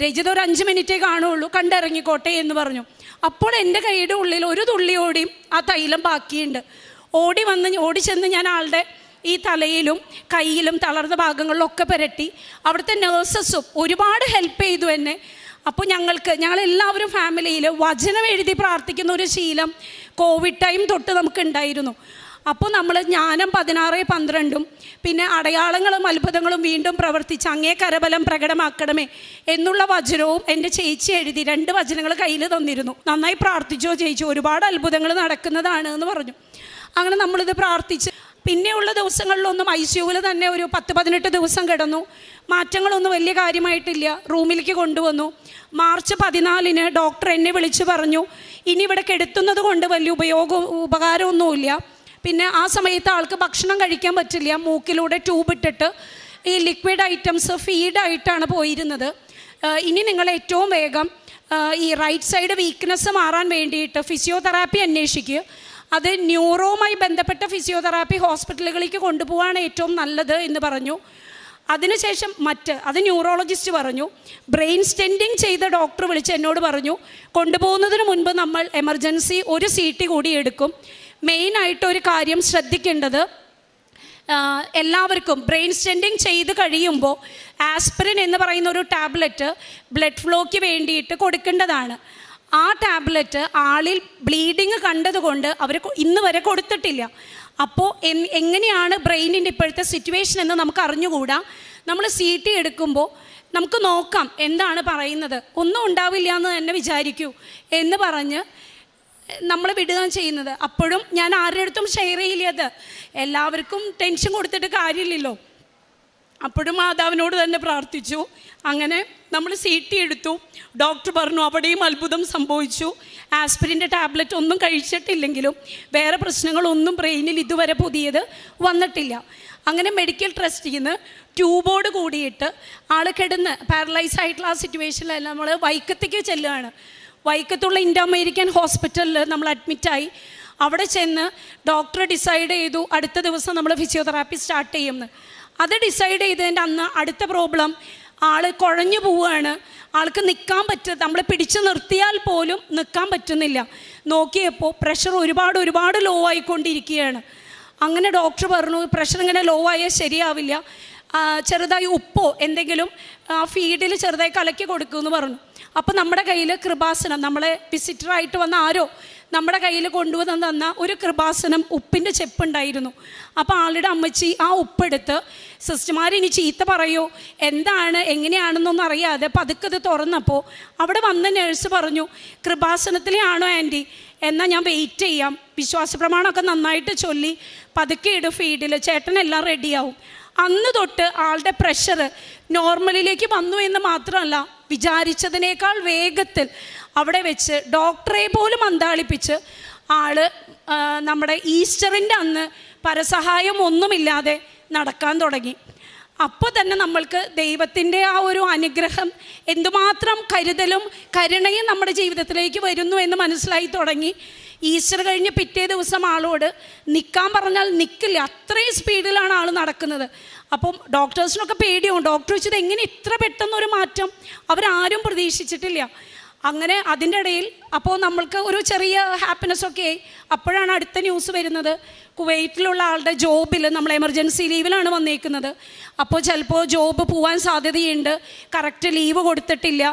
രജിത ഒരു 5 മിനിറ്റേ കാണുള്ളൂ, കണ്ടിറങ്ങിക്കോട്ടെ എന്ന് പറഞ്ഞു. അപ്പോൾ എൻ്റെ കൈയുടെ ഉള്ളിൽ ഒരു തുള്ളിയോടിയും ആ തൈലം ബാക്കിയുണ്ട്. ഓടി ചെന്ന് ഞാൻ ആളുടെ ഈ തലയിലും കയ്യിലും തളർന്ന ഭാഗങ്ങളിലൊക്കെ പുരട്ടി. അവിടുത്തെ നേഴ്സസും ഒരുപാട് ഹെൽപ്പ് ചെയ്തു എന്നെ. അപ്പോൾ ഞങ്ങളെല്ലാവരും ഫാമിലിയിൽ വചനം എഴുതി പ്രാർത്ഥിക്കുന്ന ഒരു ശീലം കോവിഡ് ടൈം തൊട്ട് നമുക്കുണ്ടായിരുന്നു. അപ്പോൾ നമ്മൾ ജ്ഞാനം 16:12 പിന്നെ അടയാളങ്ങളും അത്ഭുതങ്ങളും വീണ്ടും പ്രവർത്തിച്ച് അങ്ങേ കരബലം പ്രകടമാക്കണമേ എന്നുള്ള വചനവും എൻ്റെ ചേച്ചി എഴുതി 2 വചനങ്ങൾ കയ്യിൽ തന്നിരുന്നു. നന്നായി പ്രാർത്ഥിച്ചോ ചേച്ചി, ഒരുപാട് അത്ഭുതങ്ങൾ നടക്കുന്നതാണ് എന്ന് പറഞ്ഞു. അങ്ങനെ നമ്മളിത് പ്രാർത്ഥിച്ച് പിന്നെയുള്ള ദിവസങ്ങളിലൊന്നും ICUവിൽ തന്നെ ഒരു 10-18 ദിവസം കിടന്നു. മാറ്റങ്ങളൊന്നും വലിയ കാര്യമായിട്ടില്ല. റൂമിലേക്ക് കൊണ്ടുവന്നു. മാർച്ച് 14 ഡോക്ടർ എന്നെ വിളിച്ച് പറഞ്ഞു, ഇനി ഇവിടെ കിടത്തുന്നത് കൊണ്ട് വലിയ ഉപകാരമൊന്നുമില്ല. പിന്നെ ആ സമയത്ത് ആൾക്ക് ഭക്ഷണം കഴിക്കാൻ പറ്റില്ല. മൂക്കിലൂടെ ട്യൂബ് ഇട്ടിട്ട് ഈ ലിക്വിഡ് ഐറ്റംസ് ഫീഡായിട്ടാണ് പോയിരുന്നത്. ഇനി നിങ്ങൾ ഏറ്റവും വേഗം ഈ റൈറ്റ് സൈഡ് വീക്ക്നെസ് മാറാൻ വേണ്ടിയിട്ട് ഫിസിയോതെറാപ്പി അന്വേഷിക്കുക. അത് ന്യൂറോവുമായി ബന്ധപ്പെട്ട ഫിസിയോതെറാപ്പി ഹോസ്പിറ്റലുകളിലേക്ക് കൊണ്ടുപോകാനാണ് ഏറ്റവും നല്ലത് എന്ന് പറഞ്ഞു. അതിനുശേഷം അത് ന്യൂറോളജിസ്റ്റ് പറഞ്ഞു. ബ്രെയിൻ സ്റ്റെൻറ്റിങ് ചെയ്ത ഡോക്ടർ വിളിച്ച് എന്നോട് പറഞ്ഞു, കൊണ്ടുപോകുന്നതിന് മുൻപ് നമ്മൾ എമർജൻസി ഒരു CT കൂടി എടുക്കും. മെയിനായിട്ടൊരു കാര്യം ശ്രദ്ധിക്കേണ്ടത്, എല്ലാവർക്കും ബ്രെയിൻ സ്റ്റെൻറ്റിങ് ചെയ്ത് കഴിയുമ്പോൾ ആസ്പിരിൻ എന്ന് പറയുന്ന ഒരു ടാബ്ലറ്റ് ബ്ലഡ് ഫ്ലോയ്ക്ക് വേണ്ടിയിട്ട് കൊടുക്കേണ്ടതാണ്. ആ ടാബ്ലറ്റ് ആളിൽ ബ്ലീഡിങ് കണ്ടതുകൊണ്ട് അവർ ഇന്ന് വരെ കൊടുത്തിട്ടില്ല. അപ്പോൾ എങ്ങനെയാണ് ബ്രെയിനിൻ്റെ ഇപ്പോഴത്തെ സിറ്റുവേഷൻ എന്ന് നമുക്ക് അറിഞ്ഞുകൂടാ. നമ്മൾ CT എടുക്കുമ്പോൾ നമുക്ക് നോക്കാം എന്താണ് പറയുന്നത്, ഒന്നും ഉണ്ടാവില്ല എന്ന് തന്നെ വിചാരിക്കൂ എന്ന് പറഞ്ഞ് നമ്മൾ വിടുകയാണ് ചെയ്യുന്നത്. അപ്പോഴും ഞാൻ ആരുടെ അടുത്തും ഷെയർ ചെയ്യില്ലത്, എല്ലാവർക്കും ടെൻഷൻ കൊടുത്തിട്ട് കാര്യമില്ലല്ലോ. അപ്പോഴും മാതാവിനോട് തന്നെ പ്രാർത്ഥിച്ചു. അങ്ങനെ നമ്മൾ CT എടുത്തു. ഡോക്ടർ പറഞ്ഞു അവിടെയും അത്ഭുതം സംഭവിച്ചു. ആസ്പിരിൻ്റെ ടാബ്ലറ്റ് ഒന്നും കഴിച്ചിട്ടില്ലെങ്കിലും വേറെ പ്രശ്നങ്ങളൊന്നും ബ്രെയിനിൽ ഇതുവരെ പുതിയത് വന്നിട്ടില്ല. അങ്ങനെ മെഡിക്കൽ ട്രസ്റ്റിൽ നിന്ന് ട്യൂബോട് കൂടിയിട്ട് ആൾ കിടന്ന് പാരലൈസ് ആയിട്ടുള്ള ആ സിറ്റുവേഷനിൽ നമ്മൾ വൈക്കത്തേക്ക് ചെല്ലുകയാണ്. വൈക്കത്തുള്ള ഇൻഡോ അമേരിക്കൻ ഹോസ്പിറ്റലിൽ നമ്മൾ അഡ്മിറ്റായി. അവിടെ ചെന്ന് ഡോക്ടർ ഡിസൈഡ് ചെയ്തു അടുത്ത ദിവസം നമ്മൾ ഫിസിയോതെറാപ്പി സ്റ്റാർട്ട് ചെയ്യുമെന്ന്. അത് ഡിസൈഡ് ചെയ്തതിൻ്റെ അന്ന് അടുത്ത പ്രോബ്ലം, ആൾ കുഴഞ്ഞു പോവുകയാണ്. ആൾക്ക് നിൽക്കാൻ നമ്മൾ പിടിച്ചു നിർത്തിയാൽ പോലും നിൽക്കാൻ പറ്റുന്നില്ല. നോക്കിയപ്പോൾ പ്രഷർ ഒരുപാട് ലോ ആയിക്കൊണ്ടിരിക്കുകയാണ്. അങ്ങനെ ഡോക്ടർ പറഞ്ഞു പ്രഷർ ഇങ്ങനെ ലോ ആയാൽ ശരിയാവില്ല, ചെറുതായി ഉപ്പോ എന്തെങ്കിലും ആ ഫീഡിൽ ചെറുതായി കലക്കി കൊടുക്കുമെന്ന് പറഞ്ഞു. അപ്പോൾ നമ്മുടെ കയ്യിൽ കൃപാസനം, നമ്മളെ വിസിറ്ററായിട്ട് വന്ന ആരോ നമ്മുടെ കയ്യിൽ കൊണ്ടുവന്ന് തന്ന ഒരു കൃപാസനം ഉപ്പിൻ്റെ ചെപ്പുണ്ടായിരുന്നു. അപ്പോൾ ആളുടെ അമ്മച്ചി ആ ഉപ്പെടുത്ത് സിസ്റ്റർമാർ ഇനി ചീത്ത പറയോ എന്താണ് എങ്ങനെയാണെന്നൊന്നും അറിയാതെ പതുക്കെ ഇത് തുറന്നപ്പോൾ അവിടെ വന്ന നേഴ്സ് പറഞ്ഞു, കൃപാസനത്തിലെ ആണോ ആൻറ്റി, എന്നാൽ ഞാൻ വെയിറ്റ് ചെയ്യാം, വിശ്വാസ പ്രമാണമൊക്കെ നന്നായിട്ട് ചൊല്ലി പതുക്കെ ഇടും ഫീഡിൽ, ചേട്ടനെല്ലാം റെഡിയാവും. അന്ന് തൊട്ട് ആളുടെ പ്രഷർ നോർമലിലേക്ക് വന്നു എന്ന് മാത്രമല്ല, വിചാരിച്ചതിനേക്കാൾ വേഗത്തിൽ അവിടെ വെച്ച് ഡോക്ടറെ പോലും അന്താളിപ്പിച്ച് ആൾ നമ്മുടെ ഈസ്റ്ററിൻ്റെ അന്ന് പരസഹായം ഒന്നുമില്ലാതെ നടക്കാൻ തുടങ്ങി. അപ്പോൾ തന്നെ നമ്മൾക്ക് ദൈവത്തിൻ്റെ ആ ഒരു അനുഗ്രഹം, എന്തുമാത്രം കരുതലും കരുണയും നമ്മുടെ ജീവിതത്തിലേക്ക് വരുന്നു എന്ന് മനസ്സിലായി തുടങ്ങി. ഈസ്റ്റർ കഴിഞ്ഞ് പിറ്റേ ദിവസം ആളോട് നിൽക്കാൻ പറഞ്ഞാൽ നിൽക്കില്ല, അത്രയും സ്പീഡിലാണ് ആൾ നടക്കുന്നത്. അപ്പം ഡോക്ടേഴ്സിനൊക്കെ പേടിയാവും. ഡോക്ടർ വെച്ചത് എങ്ങനെ ഇത്ര പെട്ടെന്നൊരു മാറ്റം, അവരാരും പ്രതീക്ഷിച്ചിട്ടില്ല. അങ്ങനെ അതിൻ്റെ ഇടയിൽ അപ്പോൾ നമ്മൾക്ക് ഒരു ചെറിയ ഹാപ്പിനെസ്സൊക്കെ ആയി. അപ്പോഴാണ് അടുത്ത ന്യൂസ് വരുന്നത്, കുവൈറ്റിലുള്ള ആളുടെ ജോബിൽ നമ്മൾ എമർജൻസി ലീവിലാണ് വന്നേക്കുന്നത്. അപ്പോൾ ചിലപ്പോൾ ജോബ് പോകാൻ സാധ്യതയുണ്ട്, കറക്റ്റ് ലീവ് കൊടുത്തിട്ടില്ല.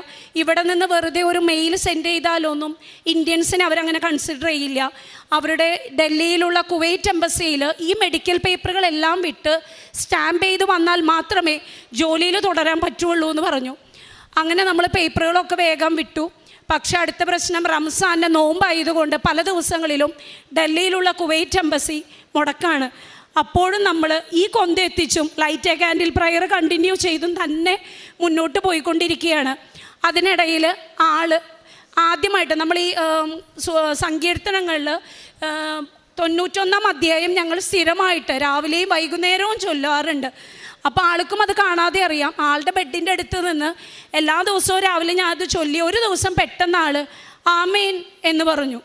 ഇവിടെ നിന്ന് വെറുതെ ഒരു മെയിൽ സെൻഡ് ചെയ്താലൊന്നും ഇന്ത്യൻസിനെ അവരങ്ങനെ കൺസിഡർ ചെയ്യില്ല. അവരുടെ ഡൽഹിയിലുള്ള കുവൈറ്റ് എംബസിയിൽ ഈ മെഡിക്കൽ പേപ്പറുകളെല്ലാം വിട്ട് സ്റ്റാമ്പ് ചെയ്ത് വന്നാൽ മാത്രമേ ജോലിയിൽ തുടരാൻ പറ്റുള്ളൂ എന്ന് പറഞ്ഞു. അങ്ങനെ നമ്മൾ പേപ്പറുകളൊക്കെ വേഗം വിട്ടു. പക്ഷേ അടുത്ത പ്രശ്നം, റംസാൻ്റെ നോമ്പായതുകൊണ്ട് പല ദിവസങ്ങളിലും ഡൽഹിയിലുള്ള കുവൈറ്റ് എംബസി മുടക്കാണ്. അപ്പോഴും നമ്മൾ ഈ കൊന്തെത്തിച്ചും light a candle prayer continue ചെയ്തും തന്നെ മുന്നോട്ട് പോയിക്കൊണ്ടിരിക്കുകയാണ്. അതിനിടയിൽ ആദ്യമായിട്ട് നമ്മൾ ഈ സങ്കീർത്തനങ്ങളിൽ 91-ാം അധ്യായം ഞങ്ങൾ സ്ഥിരമായിട്ട് രാവിലെയും വൈകുന്നേരവും ചൊല്ലാറുണ്ട്. അപ്പോൾ ആൾക്കും അത് കാണാതെ അറിയാം. ആളുടെ ബെഡിൻ്റെ അടുത്ത് നിന്ന് എല്ലാ ദിവസവും രാവിലെ ഞാൻ അത് ചൊല്ലി. ഒരു ദിവസം പെട്ടെന്ന് ആൾ ആമേൻ എന്ന് പറഞ്ഞു.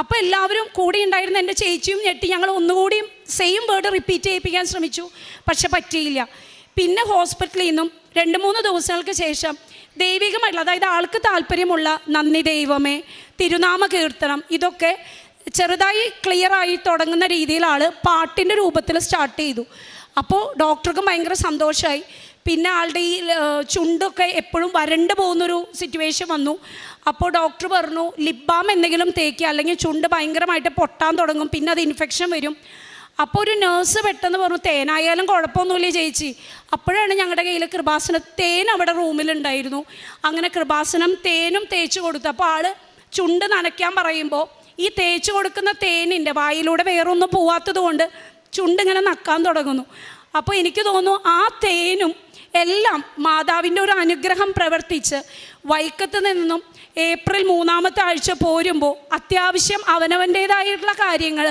അപ്പോൾ എല്ലാവരും കൂടി ഉണ്ടായിരുന്ന എൻ്റെ ചേച്ചിയും ഞെട്ടി. ഞങ്ങൾ ഒന്നുകൂടിയും സെയിം വേർഡ് റിപ്പീറ്റ് ചെയ്യിപ്പിക്കാൻ ശ്രമിച്ചു, പക്ഷെ പറ്റിയില്ല. പിന്നെ ഹോസ്പിറ്റലിൽ നിന്നും 2-3 ദിവസങ്ങൾക്ക് ശേഷം ദൈവികമായിട്ടുള്ള, അതായത് ആൾക്ക് താല്പര്യമുള്ള നന്ദി ദൈവമേ, തിരുനാമ കീർത്തനം, ഇതൊക്കെ ചെറുതായി ക്ലിയറായി തുടങ്ങുന്ന രീതിയിൽ ആൾ പാട്ടിൻ്റെ രൂപത്തിൽ സ്റ്റാർട്ട് ചെയ്തു. അപ്പോൾ ഡോക്ടർക്കും ഭയങ്കര സന്തോഷമായി. പിന്നെ ആളുടെ ഈ ചുണ്ടൊക്കെ എപ്പോഴും വരണ്ട് പോകുന്നൊരു സിറ്റുവേഷൻ വന്നു. അപ്പോൾ ഡോക്ടർ പറഞ്ഞു ലിപ് ബാം എന്തെങ്കിലും തേക്കുക, അല്ലെങ്കിൽ ചുണ്ട് ഭയങ്കരമായിട്ട് പൊട്ടാൻ തുടങ്ങും, പിന്നെ അത് ഇൻഫെക്ഷൻ വരും. അപ്പോൾ ഒരു നേഴ്സ് പെട്ടെന്ന് പറഞ്ഞു തേനായാലും കുഴപ്പമൊന്നുമില്ല ചേച്ചി. അപ്പോഴാണ് ഞങ്ങളുടെ കയ്യിൽ കൃപാസന തേൻ അവിടെ റൂമിലുണ്ടായിരുന്നു. അങ്ങനെ കൃപാസനം തേനും തേച്ച് കൊടുത്തു. അപ്പോൾ ആൾ ചുണ്ട് നനയ്ക്കാൻ പറയുമ്പോൾ ഈ തേച്ച് കൊടുക്കുന്ന തേനിൻ്റെ വായിലൂടെ വേറൊന്നും പോവാത്തത് കൊണ്ട് ചുണ്ടിങ്ങനെ നക്കാൻ തുടങ്ങുന്നു. അപ്പോൾ എനിക്ക് തോന്നുന്നു ആ തേനും എല്ലാം മാതാവിൻ്റെ ഒരു അനുഗ്രഹം പ്രവർത്തിച്ച് വൈക്കത്ത് നിന്നും ഏപ്രിൽ 3-ാമത്തെ ആഴ്ച പോരുമ്പോൾ അത്യാവശ്യം അവനവൻ്റേതായിട്ടുള്ള കാര്യങ്ങൾ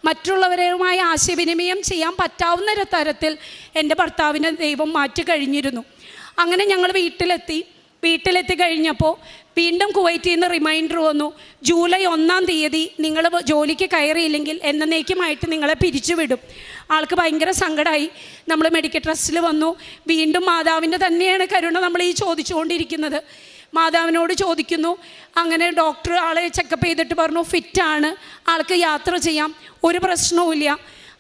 മറ്റുള്ളവരുമായി ആശയവിനിമയം ചെയ്യാൻ പറ്റാവുന്ന തരത്തിൽ എൻ്റെ ഭർത്താവിനെ ദൈവം മാറ്റി കഴിഞ്ഞിരുന്നു. അങ്ങനെ ഞങ്ങൾ വീട്ടിലെത്തി. വീട്ടിലെത്തി കഴിഞ്ഞപ്പോൾ വീണ്ടും കുവൈറ്റിൽ നിന്ന് റിമൈൻഡർ വന്നു, ജൂലൈ 1-ാം തീയതി നിങ്ങൾ ജോലിക്ക് കയറിയില്ലെങ്കിൽ എന്നേക്കുമായിട്ട് നിങ്ങളെ പിരിച്ചുവിടും. ആൾക്ക് ഭയങ്കര സങ്കടമായി. നമ്മൾ മെഡിക്കൽ ട്രസ്റ്റിൽ വന്നു. വീണ്ടും മാതാവിൻ്റെ തന്നെയാണ് കരുണ നമ്മൾ ഈ ചോദിച്ചുകൊണ്ടിരിക്കുന്നത്. മാതാവിനോട് ചോദിക്കുന്നു. അങ്ങനെ ഡോക്ടർ ആളെ ചെക്കപ്പ് ചെയ്തിട്ട് പറഞ്ഞു ഫിറ്റാണ്, ആൾക്ക് യാത്ര ചെയ്യാം, ഒരു പ്രശ്നവുമില്ല.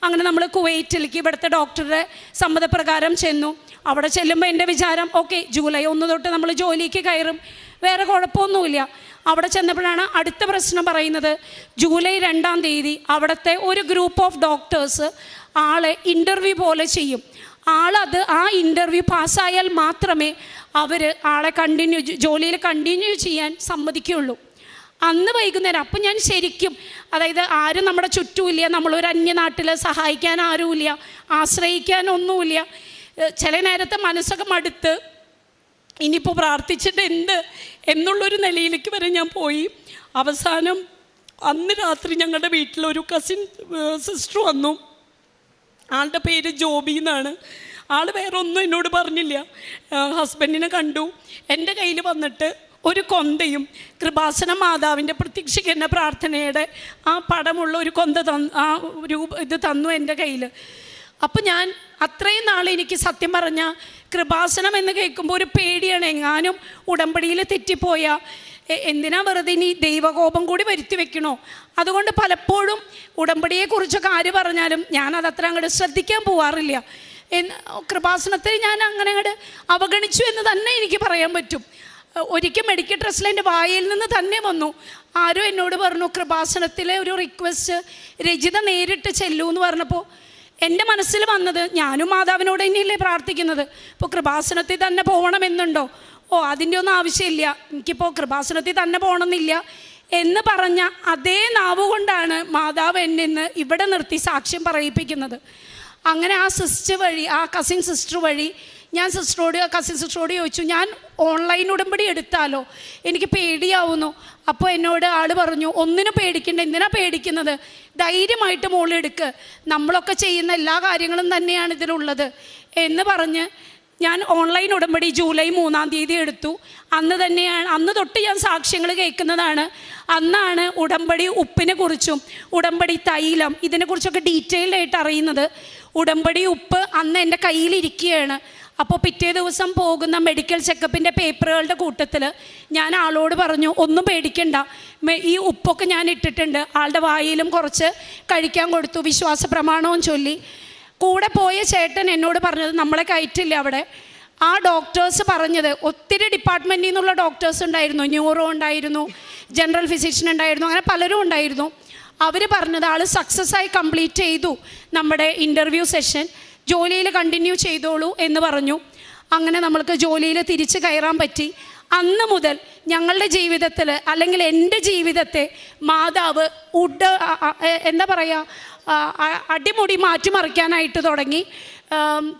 അങ്ങനെ നമ്മൾ കുവൈറ്റിലേക്ക് ഇവിടുത്തെ ഡോക്ടറുടെ സമ്മതപ്രകാരം ചെന്നു. അവിടെ ചെല്ലുമ്പോൾ എൻ്റെ വിചാരം ഓക്കെ ജൂലൈ 1 തൊട്ട് നമ്മൾ ജോലിക്ക് കയറും, വേറെ കുഴപ്പമൊന്നുമില്ല. അവിടെ ചെന്നപ്പോഴാണ് അടുത്ത പ്രശ്നം പറയുന്നത്. ജൂലൈ 2-ാം തീയതി അവിടുത്തെ ഒരു ഗ്രൂപ്പ് ഓഫ് ഡോക്ടേഴ്സ് ആളെ ഇൻ്റർവ്യൂ പോലെ ചെയ്യും. ആളത് ആ ഇൻ്റർവ്യൂ പാസ്സായാൽ മാത്രമേ അവർ ആളെ ജോലിയിൽ കണ്ടിന്യൂ ചെയ്യാൻ സമ്മതിക്കുകയുള്ളൂ. അന്ന് വൈകുന്നേരം അപ്പം ഞാൻ ശരിക്കും, അതായത് ആരും നമ്മുടെ ചുറ്റുമില്ല, നമ്മളൊരു അന്യനാട്ടിൽ സഹായിക്കാൻ ആരുമില്ല, ആശ്രയിക്കാനൊന്നുമില്ല. ചില നേരത്തെ മനസ്സൊക്കെ മടുത്ത് ഇനിയിപ്പോൾ പ്രാർത്ഥിച്ചിട്ട് എന്നുള്ളൊരു നിലയിലേക്ക് വരെ ഞാൻ പോയി. അവസാനം അന്ന് രാത്രി ഞങ്ങളുടെ വീട്ടിലൊരു കസിൻ സിസ്റ്റർ വന്നു. ആളുടെ പേര് ജോബി എന്നാണ്. ആൾ വേറെ ഒന്നും എന്നോട് പറഞ്ഞില്ല. ഹസ്ബൻഡിനെ കണ്ടു. എൻ്റെ കയ്യിൽ വന്നിട്ട് ഒരു കൊന്തയും കൃപാസന മാതാവിൻ്റെ പ്രത്യക്ഷീകരണ പ്രാർത്ഥനയുടെ ആ പടമുള്ള ഒരു കൊന്ത ഇത് തന്നു എൻ്റെ കയ്യിൽ. അപ്പം ഞാൻ അത്രയും നാൾ എനിക്ക് സത്യം പറഞ്ഞാൽ കൃപാസനം എന്ന് കേൾക്കുമ്പോൾ ഒരു പേടിയാണ്. എങ്ങാനും ഉടമ്പടിയിൽ തെറ്റിപ്പോയാൽ എന്തിനാ വെറുതെ ഇനി ദൈവകോപം കൂടി വരുത്തി വെക്കണോ? അതുകൊണ്ട് പലപ്പോഴും ഉടമ്പടിയെക്കുറിച്ചൊക്കെ ആര് പറഞ്ഞാലും ഞാനത് അത്ര അങ്ങോട്ട് ശ്രദ്ധിക്കാൻ പോവാറില്ല. കൃപാസനത്തെ ഞാൻ അങ്ങനെ അങ്ങോട്ട് അവഗണിച്ചു എന്ന് തന്നെ എനിക്ക് പറയാൻ പറ്റും. ഒരിക്കൽ മെഡിക്കൽ ട്രസ്റ്റിൽ എൻ്റെ വായിൽ നിന്ന് തന്നെ വന്നു. ആരോ എന്നോട് പറഞ്ഞു കൃപാസനത്തിലെ ഒരു റിക്വസ്റ്റ് രജിത നേരിട്ട് ചെല്ലൂ എന്ന് പറഞ്ഞപ്പോൾ എൻ്റെ മനസ്സിൽ വന്നത്, ഞാനും മാതാവിനോട് തന്നെയല്ലേ പ്രാർത്ഥിക്കുന്നത്, ഇപ്പോൾ കൃപാസനത്തിൽ തന്നെ പോകണമെന്നുണ്ടോ? അതിൻ്റെ ഒന്നും ആവശ്യമില്ല, എനിക്കിപ്പോൾ കൃപാസനത്തിൽ തന്നെ പോകണമെന്നില്ല എന്ന് പറഞ്ഞ അതേ നാവ് കൊണ്ടാണ് മാതാവ് എന്നെ ഇവിടെ നിർത്തി സാക്ഷ്യം പറയിപ്പിക്കുന്നത്. അങ്ങനെ ആ സിസ്റ്റർ വഴി, ആ കസിൻ സിസ്റ്റർ വഴി ഞാൻ കസിൻ സിസ്റ്ററോട് ചോദിച്ചു, ഞാൻ ഓൺലൈൻ ഉടമ്പടി എടുത്താലോ, എനിക്ക് പേടിയാവുന്നു. അപ്പോൾ എന്നോട് ആൾ പറഞ്ഞു, ഒന്നിനും പേടിക്കണ്ട, എന്തിനാ പേടിക്കുന്നത്, ധൈര്യമായിട്ട് മോളെടുക്ക്, നമ്മളൊക്കെ ചെയ്യുന്ന എല്ലാ കാര്യങ്ങളും തന്നെയാണ് ഇതിലുള്ളത് എന്ന് പറഞ്ഞ് ഞാൻ ഓൺലൈൻ ഉടമ്പടി ജൂലൈ 3-ാം തീയതി എടുത്തു. അന്ന് തൊട്ട് ഞാൻ സാക്ഷ്യങ്ങൾ കേൾക്കുന്നതാണ്. അന്നാണ് ഉടമ്പടി ഉപ്പിനെ കുറിച്ചും ഉടമ്പടി തൈലം ഇതിനെക്കുറിച്ചൊക്കെ ഡീറ്റെയിൽഡ് ആയിട്ട് അറിയുന്നത്. ഉടമ്പടി ഉപ്പ് അന്ന് എൻ്റെ കയ്യിലിരിക്കുകയാണ്. അപ്പോൾ പിറ്റേ ദിവസം പോകുന്ന മെഡിക്കൽ ചെക്കപ്പിൻ്റെ പേപ്പറുകളുടെ കൂട്ടത്തിൽ ഞാൻ ആളോട് പറഞ്ഞു, ഒന്നും പേടിക്കണ്ട, ഈ ഉപ്പൊക്കെ ഞാൻ ഇട്ടിട്ടുണ്ട്. ആളുടെ വായിലും കുറച്ച് കഴിക്കാൻ കൊടുത്തു, വിശ്വാസ പ്രമാണവും ചൊല്ലി. കൂടെ പോയ ചേട്ടൻ എന്നോട് പറഞ്ഞത്, നമ്മളെ കയറ്റില്ല അവിടെ. ആ ഡോക്ടേഴ്സ് പറഞ്ഞത്, ഒത്തിരി ഡിപ്പാർട്ട്മെൻറ്റിൽ നിന്നുള്ള ഡോക്ടേഴ്സ് ഉണ്ടായിരുന്നു, ന്യൂറോ ഉണ്ടായിരുന്നു, ജനറൽ ഫിസിഷ്യൻ ഉണ്ടായിരുന്നു, അങ്ങനെ പലരും ഉണ്ടായിരുന്നു. അവർ പറഞ്ഞത് ആൾ സക്സസ് ആയി കംപ്ലീറ്റ് ചെയ്തു നമ്മുടെ ഇൻ്റർവ്യൂ സെഷൻ, ജോലിയിൽ കണ്ടിന്യൂ ചെയ്തോളൂ എന്ന് പറഞ്ഞു. അങ്ങനെ നമ്മൾക്ക് ജോലിയിൽ തിരിച്ച് കയറാൻ പറ്റി. അന്ന് മുതൽ ഞങ്ങളുടെ ജീവിതത്തിൽ, അല്ലെങ്കിൽ എൻ്റെ ജീവിതത്തെ മാതാവ് എന്താ പറയുക, അടിമുടി മാറ്റിമറിക്കാനായിട്ട് തുടങ്ങി.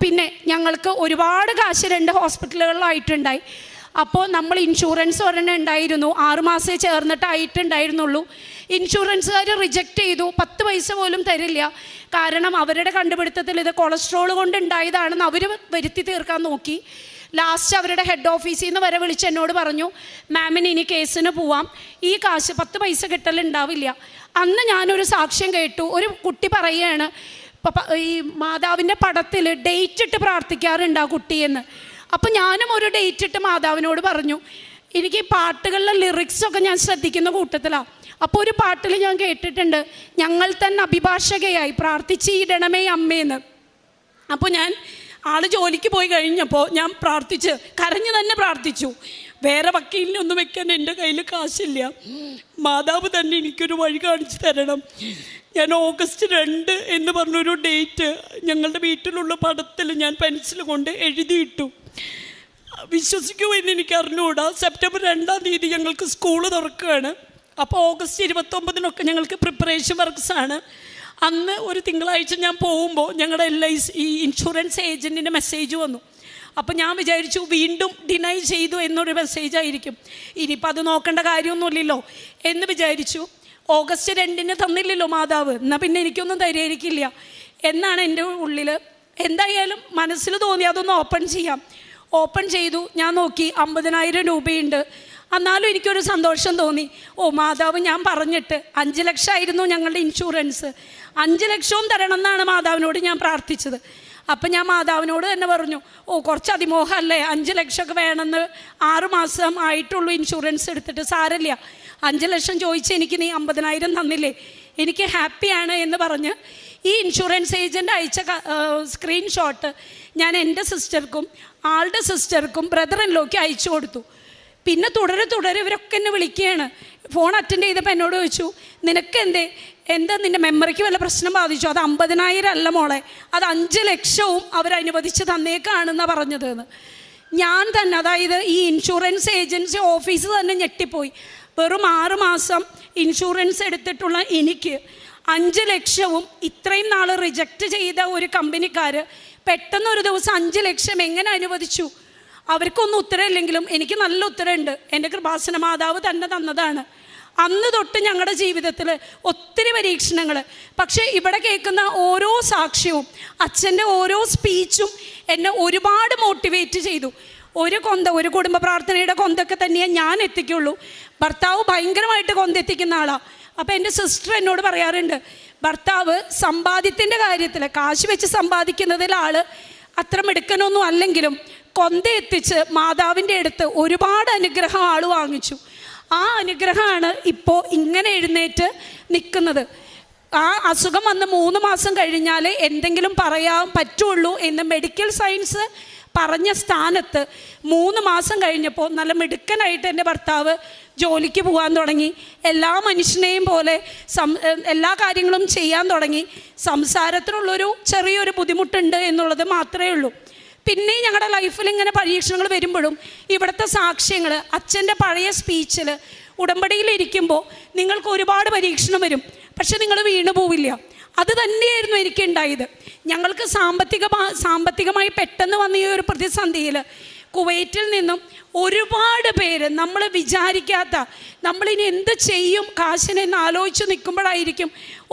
പിന്നെ ഞങ്ങൾക്ക് ഒരുപാട് കാശ് 2 ഹോസ്പിറ്റലുകളിലായിട്ടുണ്ടായി. അപ്പോൾ നമ്മൾ ഇൻഷുറൻസ് ഒരെണ്ണം ഉണ്ടായിരുന്നു, 6 മാസമേ ചേർന്നിട്ടായിട്ടുണ്ടായിരുന്നുള്ളൂ. ഇൻഷുറൻസുകാർ റിജക്റ്റ് ചെയ്തു, 10 പൈസ പോലും തരില്ല. കാരണം അവരുടെ കണ്ടുപിടുത്തത്തിൽ ഇത് കൊളസ്ട്രോൾ കൊണ്ട് ഉണ്ടായതാണെന്ന് അവർ വരുത്തി തീർക്കാൻ നോക്കി. ലാസ്റ്റ് അവരുടെ ഹെഡ് ഓഫീസിൽ നിന്ന് വരെ വിളിച്ച് എന്നോട് പറഞ്ഞു, മാമിന് ഇനി കേസിന് പോവാം, ഈ കാശ് 10 പൈസ കിട്ടലുണ്ടാവില്ല. അന്ന് ഞാനൊരു സാക്ഷ്യം കേട്ടു. ഒരു കുട്ടി പറയുകയാണ്, ഈ മാതാവിൻ്റെ പടത്തിൽ ഡേറ്റ് ഇട്ട് പ്രാർത്ഥിക്കാറുണ്ട് ആ കുട്ടിയെന്ന്. അപ്പം ഞാനും ഒരു ഡേറ്റ് ഇട്ട് മാതാവിനോട് പറഞ്ഞു. എനിക്ക് ഈ പാട്ടുകളിലെ ലിറിക്സൊക്കെ ഞാൻ ശ്രദ്ധിക്കുന്ന കൂട്ടത്തിലാണ്. അപ്പോൾ ഒരു പാട്ടിൽ ഞാൻ കേട്ടിട്ടുണ്ട്, ഞങ്ങൾ തന്നെ അഭിഭാഷകയായി പ്രാർത്ഥിച്ചിടണമേ അമ്മേന്ന്. അപ്പോൾ ഞാൻ ജോലിക്ക് പോയി കഴിഞ്ഞപ്പോൾ ഞാൻ കരഞ്ഞു തന്നെ പ്രാർത്ഥിച്ചു. വേറെ വക്കീലിനൊന്നും വെക്കാൻ എൻ്റെ കയ്യിൽ കാശില്ല, മാതാവ് തന്നെ എനിക്കൊരു വഴി കാണിച്ചു തരണം. ഞാൻ ഓഗസ്റ്റ് 2 എന്ന് പറഞ്ഞൊരു ഡേറ്റ് ഞങ്ങളുടെ വീട്ടിലുള്ള പടത്തിൽ ഞാൻ പെൻസിൽ കൊണ്ട് എഴുതിയിട്ടു. വിശ്വസിക്കുമോ എന്ന് എനിക്ക് അറിഞ്ഞുകൂടാ. സെപ്റ്റംബർ 2-ാം തീയതി ഞങ്ങൾക്ക് സ്കൂള് തുറക്കുകയാണ്. അപ്പോൾ ഓഗസ്റ്റ് 29-നൊക്കെ ഞങ്ങൾക്ക് പ്രിപ്പറേഷൻ വർക്ക്സാണ്. അന്ന് ഒരു തിങ്കളാഴ്ച ഞാൻ പോകുമ്പോൾ ഞങ്ങളുടെ ഈ ഇൻഷുറൻസ് ഏജൻറ്റിൻ്റെ മെസ്സേജ് വന്നു. അപ്പോൾ ഞാൻ വിചാരിച്ചു വീണ്ടും ഡിനൈ ചെയ്തു എന്നൊരു മെസ്സേജായിരിക്കും, ഇനിയിപ്പോൾ അത് നോക്കേണ്ട കാര്യമൊന്നുമില്ലല്ലോ എന്ന് വിചാരിച്ചു. ഓഗസ്റ്റ് 2-ന് തന്നില്ലല്ലോ മാതാവ്, എന്നാൽ പിന്നെ എനിക്കൊന്നും തരികയായിരിക്കില്ല എന്നാണ് എൻ്റെ ഉള്ളിൽ. എന്തായാലും മനസ്സിൽ തോന്നി അതൊന്ന് ഓപ്പൺ ചെയ്യാം. ഓപ്പൺ ചെയ്തു. ഞാൻ നോക്കി 50,000 രൂപയുണ്ട്. എന്നാലും എനിക്കൊരു സന്തോഷം തോന്നി. മാതാവ്, ഞാൻ പറഞ്ഞിട്ട് 5 ലക്ഷമായിരുന്നു ഞങ്ങളുടെ ഇൻഷുറൻസ്, 5 ലക്ഷവും തരണം എന്നാണ് മാതാവിനോട് ഞാൻ പ്രാർത്ഥിച്ചത്. അപ്പം ഞാൻ മാതാവിനോട് തന്നെ പറഞ്ഞു, കുറച്ച് അതിമോഹമല്ലേ, 5 ലക്ഷമൊക്കെ വേണമെന്ന്, 6 മാസം ആയിട്ടുള്ളൂ ഇൻഷുറൻസ് എടുത്തിട്ട്, സാരമില്ല, 5 ലക്ഷം ചോദിച്ച് എനിക്ക് നീ 50,000 തന്നില്ലേ, എനിക്ക് ഹാപ്പിയാണ് എന്ന് പറഞ്ഞ് ഈ ഇൻഷുറൻസ് ഏജൻ്റ് അയച്ച സ്ക്രീൻഷോട്ട് ഞാൻ എൻ്റെ സിസ്റ്റർക്കും ആളുടെ സിസ്റ്റർക്കും ബ്രദർ ഇൻ ലോയ്ക്ക് അയച്ചു കൊടുത്തു. പിന്നെ തുടരെ ഇവരൊക്കെ എന്നെ വിളിക്കുകയാണ്. ഫോൺ അറ്റൻഡ് ചെയ്തപ്പോൾ എന്നോട് ചോദിച്ചു, നിനക്ക് എന്താ നിൻ്റെ മെമ്മറിക്ക് വല്ല പ്രശ്നം ബാധിച്ചു? അത് 50,000 അല്ല മോളെ, അത് 5 ലക്ഷവും അവരനുവദിച്ച് തന്നേക്കാണെന്നാണ് പറഞ്ഞതെന്ന്. ഞാൻ തന്നെ, അതായത് ഈ ഇൻഷുറൻസ് ഏജൻസി ഓഫീസ് തന്നെ ഞെട്ടിപ്പോയി. വെറും 6 മാസം ഇൻഷുറൻസ് എടുത്തിട്ടുള്ള എനിക്ക് 5 ലക്ഷവും ഇത്രയും നാൾ റിജക്റ്റ് ചെയ്ത ഒരു കമ്പനിക്കാർ പെട്ടെന്ന് ഒരു ദിവസം 5 ലക്ഷം എങ്ങനെ അനുവദിച്ചു? അവർക്കൊന്നും ഉത്തരമില്ലെങ്കിലും എനിക്ക് നല്ല ഉത്തരമുണ്ട്. എൻ്റെ കൃപാസന മാതാവ് തന്നെ തന്നതാണ്. അന്ന് തൊട്ട് ഞങ്ങളുടെ ജീവിതത്തിൽ ഒത്തിരി പരീക്ഷണങ്ങൾ. പക്ഷേ ഇവിടെ കേൾക്കുന്ന ഓരോ സാക്ഷ്യവും അച്ഛൻ്റെ ഓരോ സ്പീച്ചും എന്നെ ഒരുപാട് മോട്ടിവേറ്റ് ചെയ്തു. ഒരു കുടുംബ പ്രാർത്ഥനയുടെ കൊന്തൊക്കെ തന്നെയേ ഞാൻ എത്തിക്കുള്ളൂ. ഭർത്താവ് ഭയങ്കരമായിട്ട് കൊന്തെത്തിക്കുന്ന ആളാണ്. അപ്പോൾ എൻ്റെ സിസ്റ്റർ എന്നോട് പറയാറുണ്ട്, ഭർത്താവ് സമ്പാദ്യത്തിൻ്റെ കാര്യത്തിൽ കാശ് വെച്ച് സമ്പാദിക്കുന്നതിൽ ആൾ അത്ര മിടുക്കനൊന്നും അല്ലെങ്കിലും കൊന്ത എത്തിച്ച് മാതാവിൻ്റെ അടുത്ത് ഒരുപാട് അനുഗ്രഹം ആൾ വാങ്ങിച്ചു. ആ അനുഗ്രഹമാണ് ഇപ്പോൾ ഇങ്ങനെ എഴുന്നേറ്റ് നിൽക്കുന്നത്. ആ അസുഖം വന്ന് 3 മാസം കഴിഞ്ഞാൽ എന്തെങ്കിലും പറയാൻ പറ്റുള്ളൂ എന്ന് മെഡിക്കൽ സയൻസ് പറഞ്ഞ സ്ഥാനത്ത് 3 മാസം കഴിഞ്ഞപ്പോൾ നല്ല മിടുക്കനായിട്ട് എൻ്റെ ഭർത്താവ് ജോലിക്ക് പോകാൻ തുടങ്ങി. എല്ലാ മനുഷ്യനെയും പോലെ എല്ലാ കാര്യങ്ങളും ചെയ്യാൻ തുടങ്ങി. സംസാരത്തിനുള്ളൊരു ചെറിയൊരു ബുദ്ധിമുട്ടുണ്ട് എന്നുള്ളത് മാത്രമേ ഉള്ളൂ. പിന്നെ ഞങ്ങളുടെ ലൈഫിൽ ഇങ്ങനെ പരീക്ഷണങ്ങൾ വരുമ്പോഴും ഇവിടുത്തെ സാക്ഷ്യങ്ങൾ, അച്ഛൻ്റെ പഴയ സ്പീച്ചിൽ ഉടമ്പടിയിലിരിക്കുമ്പോൾ നിങ്ങൾക്ക് ഒരുപാട് പരീക്ഷണം വരും, പക്ഷെ നിങ്ങൾ വീണു പോവില്ല. അത് തന്നെയായിരുന്നു എനിക്കുണ്ടായത്. ഞങ്ങൾക്ക് സാമ്പത്തികമായി പെട്ടെന്ന് വന്ന ഈ ഒരു പ്രതിസന്ധിയിൽ കുവൈറ്റിൽ നിന്നും ഒരുപാട് പേര് നമ്മൾ വിചാരിക്കാത്ത, നമ്മളിനി എന്ത് ചെയ്യും കാശിനെന്ന് ആലോചിച്ച് നിൽക്കുമ്പോഴായിരിക്കും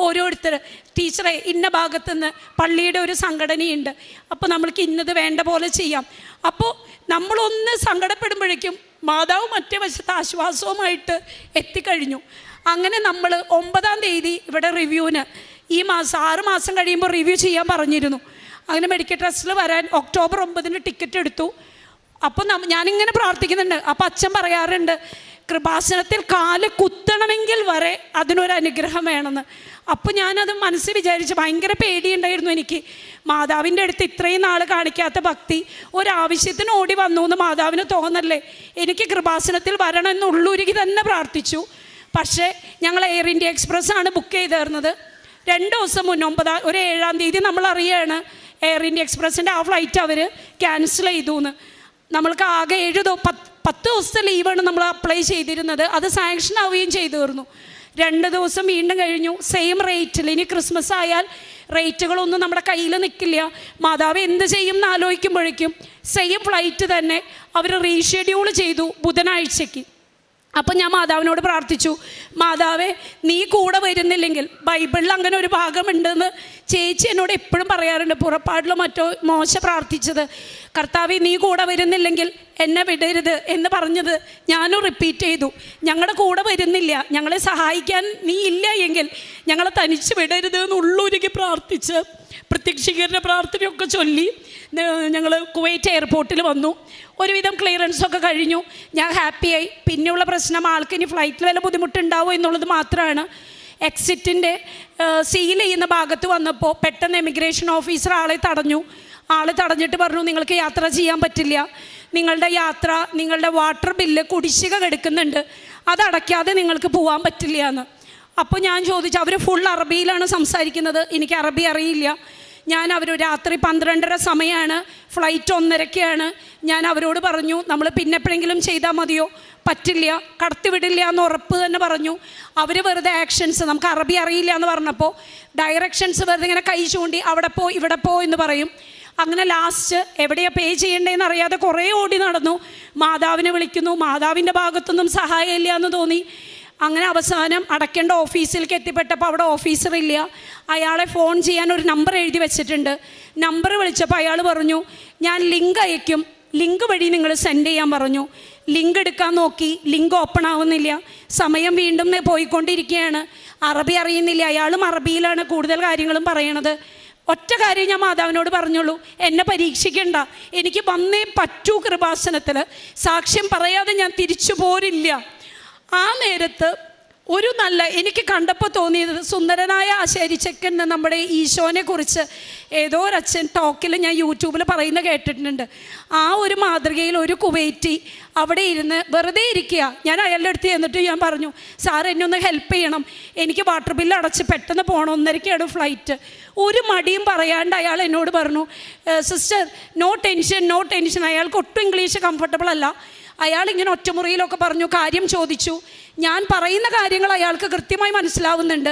ഓരോരുത്തർ, ടീച്ചറെ ഇന്ന ഭാഗത്തുനിന്ന് പള്ളിയുടെ ഒരു സംഘടനയുണ്ട്, അപ്പോൾ നമ്മൾക്ക് ഇന്നത് വേണ്ട പോലെ ചെയ്യാം. അപ്പോൾ നമ്മളൊന്ന് സങ്കടപ്പെടുമ്പോഴേക്കും മാതാവ് മറ്റേ വശത്ത് ആശ്വാസവുമായിട്ട് എത്തിക്കഴിഞ്ഞു. അങ്ങനെ നമ്മൾ 9-ാം തീയതി ഇവിടെ റിവ്യൂവിന്, ഈ മാസം 6 മാസം കഴിയുമ്പോൾ റിവ്യൂ ചെയ്യാൻ പറഞ്ഞിരുന്നു. അങ്ങനെ മെഡിക്കൽ ട്രസ്റ്റിൽ വരാൻ ഒക്ടോബർ 9-ന് ടിക്കറ്റ് എടുത്തു. അപ്പോൾ ഞാനിങ്ങനെ പ്രാർത്ഥിക്കുന്നുണ്ട്. അപ്പോൾ അച്ഛൻ പറയാറുണ്ട്, കൃപാസനത്തിൽ കാല് കുത്തണമെങ്കിൽ വരെ അതിനൊരു അനുഗ്രഹം വേണമെന്ന്. അപ്പോൾ ഞാനത് മനസ്സിൽ വിചാരിച്ച് ഭയങ്കര പേടിയുണ്ടായിരുന്നു എനിക്ക്. മാതാവിൻ്റെ അടുത്ത് ഇത്രയും നാൾ കാണിക്കാത്ത ഭക്തി ഒരാവശ്യത്തിന് ഓടി വന്നു എന്ന് മാതാവിന് തോന്നല്ലേ, എനിക്ക് കൃപാസനത്തിൽ വരണമെന്നുള്ളൂരിക്ക് തന്നെ പ്രാർത്ഥിച്ചു. പക്ഷേ ഞങ്ങൾ എയർ ഇന്ത്യ എക്സ്പ്രസ് ആണ് ബുക്ക് ചെയ്തിരുന്നത്. 2 ദിവസം മുന്നേ 7-ാം തീയതി നമ്മൾ അറിയാണ് എയർ ഇന്ത്യ എക്സ്പ്രസിൻ്റെ ആ ഫ്ലൈറ്റ് അവർ ക്യാൻസൽ ചെയ്തു എന്ന്. നമ്മൾക്ക് ആകെ 10 ദിവസത്തെ ലീവാണ് നമ്മൾ അപ്ലൈ ചെയ്തിരുന്നത്. അത് സാങ്ഷൻ ആവുകയും ചെയ്തു തീർന്നു. 2 ദിവസം വീണ്ടും കഴിഞ്ഞു. സെയിം റേറ്റിൽ, ഇനി ക്രിസ്മസ് ആയാൽ റേറ്റുകളൊന്നും നമ്മുടെ കയ്യിൽ നിൽക്കില്ല. മാതാവ് എന്ത് ചെയ്യും എന്ന് ആലോചിക്കുമ്പോഴേക്കും സെയിം ഫ്ലൈറ്റ് തന്നെ അവർ റീഷെഡ്യൂൾ ചെയ്തു ബുധനാഴ്ചയ്ക്ക്. അപ്പം ഞാൻ മാതാവിനോട് പ്രാർത്ഥിച്ചു, മാതാവേ നീ കൂടെ വരുന്നില്ലെങ്കിൽ, ബൈബിളിൽ അങ്ങനെ ഒരു ഭാഗമുണ്ടെന്ന് ചേച്ചി എന്നോട് എപ്പോഴും പറയാറുണ്ട്, പുറപ്പാടിലോ മറ്റോ മോശ പ്രാർത്ഥിച്ചത്, കർത്താവേ നീ കൂടെ വരുന്നില്ലെങ്കിൽ എന്നെ വിടരുത് എന്ന് പറഞ്ഞത് ഞാനും റിപ്പീറ്റ് ചെയ്തു. ഞങ്ങളുടെ കൂടെ വരുന്നില്ല, ഞങ്ങളെ സഹായിക്കാൻ നീ ഇല്ല എങ്കിൽ ഞങ്ങളെ തനിച്ച് വിടരുത് എന്നുള്ളൊരുക്കി പ്രാർത്ഥിച്ച് പ്രത്യക്ഷീകരണ പ്രാർത്ഥനയൊക്കെ ചൊല്ലി ഞങ്ങൾ കുവൈറ്റ് എയർപോർട്ടിൽ വന്നു. ഒരുവിധം ക്ലിയറൻസൊക്കെ കഴിഞ്ഞു. ഞാൻ ഹാപ്പിയായി. പിന്നെയുള്ള പ്രശ്നം ആൾക്ക് ഇനി ഫ്ലൈറ്റിൽ വല്ല ബുദ്ധിമുട്ടുണ്ടാവുമോ എന്നുള്ളത് മാത്രമാണ്. എക്സിറ്റിൻ്റെ സീൽ ചെയ്യുന്ന ഭാഗത്ത് വന്നപ്പോൾ പെട്ടെന്ന് എമിഗ്രേഷൻ ഓഫീസർ ആളെ തടഞ്ഞിട്ട് പറഞ്ഞു, നിങ്ങൾക്ക് യാത്ര ചെയ്യാൻ പറ്റില്ല, നിങ്ങളുടെ യാത്ര, നിങ്ങളുടെ വാട്ടർ ബില്ല് കുടിശ്ശിക കിടക്കുന്നുണ്ട്, അതടയ്ക്കാതെ നിങ്ങൾക്ക് പോകാൻ പറ്റില്ല എന്ന്. അപ്പോൾ ഞാൻ ചോദിച്ചു, അവർ ഫുൾ അറബിയിലാണ് സംസാരിക്കുന്നത്, എനിക്ക് അറബി അറിയില്ല. ഞാൻ രാത്രി 12:30 സമയമാണ്, ഫ്ലൈറ്റ് 1:30-ക്കാണ്. ഞാൻ അവരോട് പറഞ്ഞു, നമ്മൾ പിന്നെ എപ്പോഴെങ്കിലും ചെയ്താൽ മതിയോ? പറ്റില്ല, കടത്തിവിടില്ല എന്ന് ഉറപ്പ് തന്നെ പറഞ്ഞു. അവർ വെറുതെ ആക്ഷൻസ്, നമുക്ക് അറബി അറിയില്ല എന്ന് പറഞ്ഞപ്പോൾ ഡയറക്ഷൻസ് വെറുതെ ഇങ്ങനെ കൈ ചൂണ്ടി അവിടെ പോ ഇവിടെ പോ എന്ന് പറയും. അങ്ങനെ ലാസ്റ്റ് എവിടെയാണ് പേ ചെയ്യേണ്ടതെന്ന് അറിയാതെ കുറേ ഓടി നടന്നു. മാതാവിനെ വിളിക്കുന്നു, മാതാവിൻ്റെ ഭാഗത്തൊന്നും സഹായമില്ല എന്ന് തോന്നി. അങ്ങനെ അവസാനം അടയ്ക്കേണ്ട ഓഫീസിലേക്ക് എത്തിപ്പെട്ടപ്പോൾ അവിടെ ഓഫീസറില്ല. അയാളെ ഫോൺ ചെയ്യാൻ ഒരു നമ്പർ എഴുതി വെച്ചിട്ടുണ്ട്. നമ്പർ വിളിച്ചപ്പോൾ അയാൾ പറഞ്ഞു, ഞാൻ ലിങ്ക് അയക്കും, ലിങ്ക് വഴി നിങ്ങൾ സെൻഡ് ചെയ്യാൻ പറഞ്ഞു. ലിങ്ക് എടുക്കാൻ നോക്കി, ലിങ്ക് ഓപ്പൺ ആവുന്നില്ല. സമയം വീണ്ടും പോയിക്കൊണ്ടിരിക്കുകയാണ്. അറബി അറിയുന്നില്ല. അയാളും അറബിയിലാണ് കൂടുതൽ കാര്യങ്ങളും പറയണത്. ഒറ്റ കാര്യം ഞാൻ മാതാവിനോട് പറഞ്ഞുള്ളൂ, എന്നെ പരീക്ഷിക്കണ്ട, എനിക്ക് വന്നേ പറ്റൂ കൃപാസനത്തിൽ, സാക്ഷ്യം പറയാതെ ഞാൻ തിരിച്ചു പോരില്ല. ആ നേരത്ത് ഒരു നല്ല എനിക്ക് കണ്ടപ്പോൾ തോന്നിയത്, സുന്ദരനായ ആശാരിച്ചക്കൻ നമ്മുടെ ഈശോനെ കുറിച്ച് ഏതോ ഒരച്ഛൻ ടോക്കിൽ ഞാൻ യൂട്യൂബിൽ പറയുന്ന കേട്ടിട്ടുണ്ട്. ആ ഒരു മാതൃകയിൽ ഒരു കുവൈറ്റി അവിടെ ഇരുന്ന് വെറുതെ ഇരിക്കുക. ഞാൻ അയാളുടെ അടുത്ത് ചെന്നിട്ട് ഞാൻ പറഞ്ഞു, സാർ എന്നെ ഒന്ന് ഹെൽപ്പ് ചെയ്യണം, എനിക്ക് വാട്ടർ ബില്ല് അടച്ച് പെട്ടെന്ന് പോകണം, 1:30 ഫ്ലൈറ്റ്. ഒരു മടിയും പറയാണ്ട് അയാൾ എന്നോട് പറഞ്ഞു, sister no tension no tension. അയാൾക്ക് ഒട്ടും ഇംഗ്ലീഷ് കംഫർട്ടബിൾ അല്ല. അയാൾ ഇങ്ങനെ ഒറ്റമുറിയിലൊക്കെ പറഞ്ഞു, കാര്യം ചോദിച്ചു. ഞാൻ പറയുന്ന കാര്യങ്ങൾ അയാൾക്ക് കൃത്യമായി മനസ്സിലാവുന്നുണ്ട്.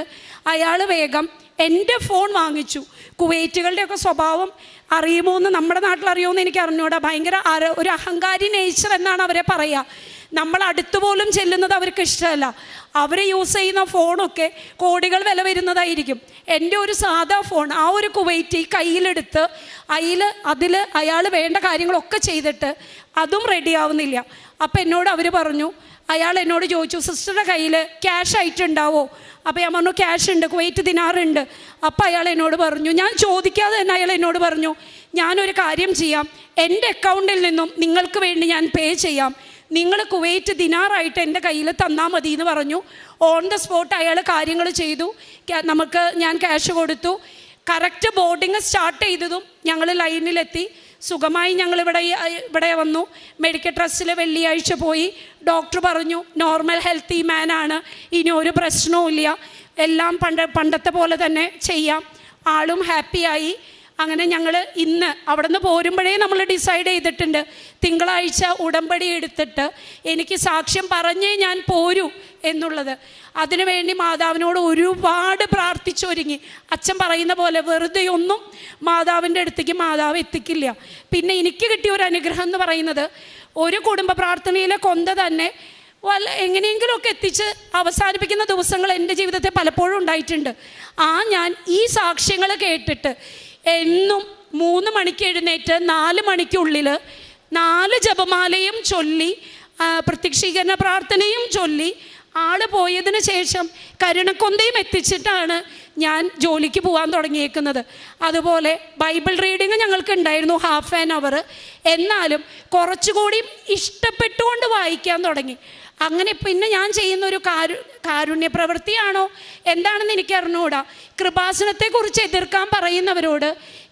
അയാൾ വേഗം എൻ്റെ ഫോൺ വാങ്ങിച്ചു. കുവൈറ്റുകളുടെയൊക്കെ സ്വഭാവം അറിയുമോ എന്ന്, നമ്മുടെ നാട്ടിൽ അറിയുമോ എന്ന് എനിക്ക് അറിഞ്ഞൂടാ. ഭയങ്കര ഒരു അഹങ്കാരി നേച്ചർ എന്നാണ് അവരെ പറയുക. നമ്മൾ അടുത്ത് പോലും ചെല്ലുന്നത് അവർക്ക് ഇഷ്ടമല്ല. അവർ യൂസ് ചെയ്യുന്ന ഫോണൊക്കെ കോടികൾ വില വരുന്നതായിരിക്കും. എൻ്റെ ഒരു സാധാ ഫോൺ ആ ഒരു കുവൈറ്റി കയ്യിലെടുത്ത് അതിൽ അയാൾ വേണ്ട കാര്യങ്ങളൊക്കെ ചെയ്തിട്ട് അതും റെഡി ആവുന്നില്ല. അപ്പം എന്നോട് അവർ പറഞ്ഞു, അയാൾ എന്നോട് ചോദിച്ചു, സിസ്റ്ററുടെ കയ്യിൽ ക്യാഷ് ആയിട്ടുണ്ടാവോ? അപ്പോൾ ഞാൻ പറഞ്ഞു, ക്യാഷ് ഉണ്ട്, കുവൈറ്റ് ദിനാറുണ്ട്. അപ്പോൾ അയാൾ എന്നോട് പറഞ്ഞു, ഞാൻ ചോദിക്കാതെ തന്നെ അയാൾ എന്നോട് പറഞ്ഞു, ഞാനൊരു കാര്യം ചെയ്യാം, എൻ്റെ അക്കൗണ്ടിൽ നിന്നും നിങ്ങൾക്ക് വേണ്ടി ഞാൻ പേ ചെയ്യാം, നിങ്ങൾ കുവൈറ്റ് ദിനാറായിട്ട് എൻ്റെ കയ്യിൽ തന്നാൽ മതി എന്ന് പറഞ്ഞു. ഓൺ ദ സ്പോട്ട് അയാൾ കാര്യങ്ങൾ ചെയ്തു. ഞാൻ ക്യാഷ് കൊടുത്തു. കറക്റ്റ് ബോർഡിങ് സ്റ്റാർട്ട് ചെയ്തതും ഞങ്ങൾ ലൈനിലെത്തി. സുഖമായി ഞങ്ങൾ ഇവിടെ വന്നു. മെഡിക്കൽ ട്രസ്റ്റിൽ വെള്ളിയാഴ്ച പോയി. ഡോക്ടർ പറഞ്ഞു നോർമൽ ഹെൽത്തി മാനാണ്, ഇനി ഒരു പ്രശ്നവുമില്ല, എല്ലാം പണ്ടത്തെ പോലെ തന്നെ ചെയ്യാം. ആളും ഹാപ്പിയായി. അങ്ങനെ ഞങ്ങൾ ഇന്ന് അവിടെ നിന്ന് പോരുമ്പോഴേ നമ്മൾ ഡിസൈഡ് ചെയ്തിട്ടുണ്ട്, തിങ്കളാഴ്ച ഉടമ്പടി എടുത്തിട്ട് എനിക്ക് സാക്ഷ്യം പറഞ്ഞേ ഞാൻ പോരൂ എന്നുള്ളത്. അതിനുവേണ്ടി മാതാവിനോട് ഒരുപാട് പ്രാർത്ഥിച്ചൊരുങ്ങി. അച്ഛൻ പറയുന്ന പോലെ വെറുതെ ഒന്നും മാതാവിൻ്റെ അടുത്തേക്ക് മാതാവ് എത്തിക്കില്ല. പിന്നെ എനിക്ക് കിട്ടിയ ഒരു അനുഗ്രഹം എന്ന് പറയുന്നത്, ഒരു കുടുംബ പ്രാർത്ഥനയിലെ കൊന്ത തന്നെ എങ്ങനെയെങ്കിലുമൊക്കെ എത്തിച്ച് അവസാനിപ്പിക്കുന്ന ദിവസങ്ങൾ എൻ്റെ ജീവിതത്തിൽ പലപ്പോഴും ഉണ്ടായിട്ടുണ്ട്. ഞാൻ ഈ സാക്ഷ്യങ്ങൾ കേട്ടിട്ട് എന്നും 3 മണിക്ക് എഴുന്നേറ്റ് 4 മണിക്കുള്ളിൽ 4 ജപമാലയും ചൊല്ലി പ്രത്യക്ഷീകരണ പ്രാർത്ഥനയും ചൊല്ലി പോയതിന് ശേഷം കരുണക്കൊന്തയും എത്തിച്ചിട്ടാണ് ഞാൻ ജോലിക്ക് പോകാൻ തുടങ്ങിയേക്കുന്നത്. അതുപോലെ ബൈബിൾ റീഡിങ് ഞങ്ങൾക്ക് ഉണ്ടായിരുന്നു ½ അവർ. എന്നാലും കുറച്ചുകൂടി ഇഷ്ടപ്പെട്ടുകൊണ്ട് വായിക്കാൻ തുടങ്ങി. അങ്ങനെ പിന്നെ ഞാൻ ചെയ്യുന്ന ഒരു കാരുണ്യ പ്രവൃത്തിയാണോ എന്താണെന്ന് എനിക്ക് അറിഞ്ഞുകൂടാ. കൃപാസനത്തെക്കുറിച്ച് എതിർക്കാൻ പറയുന്നവരോട്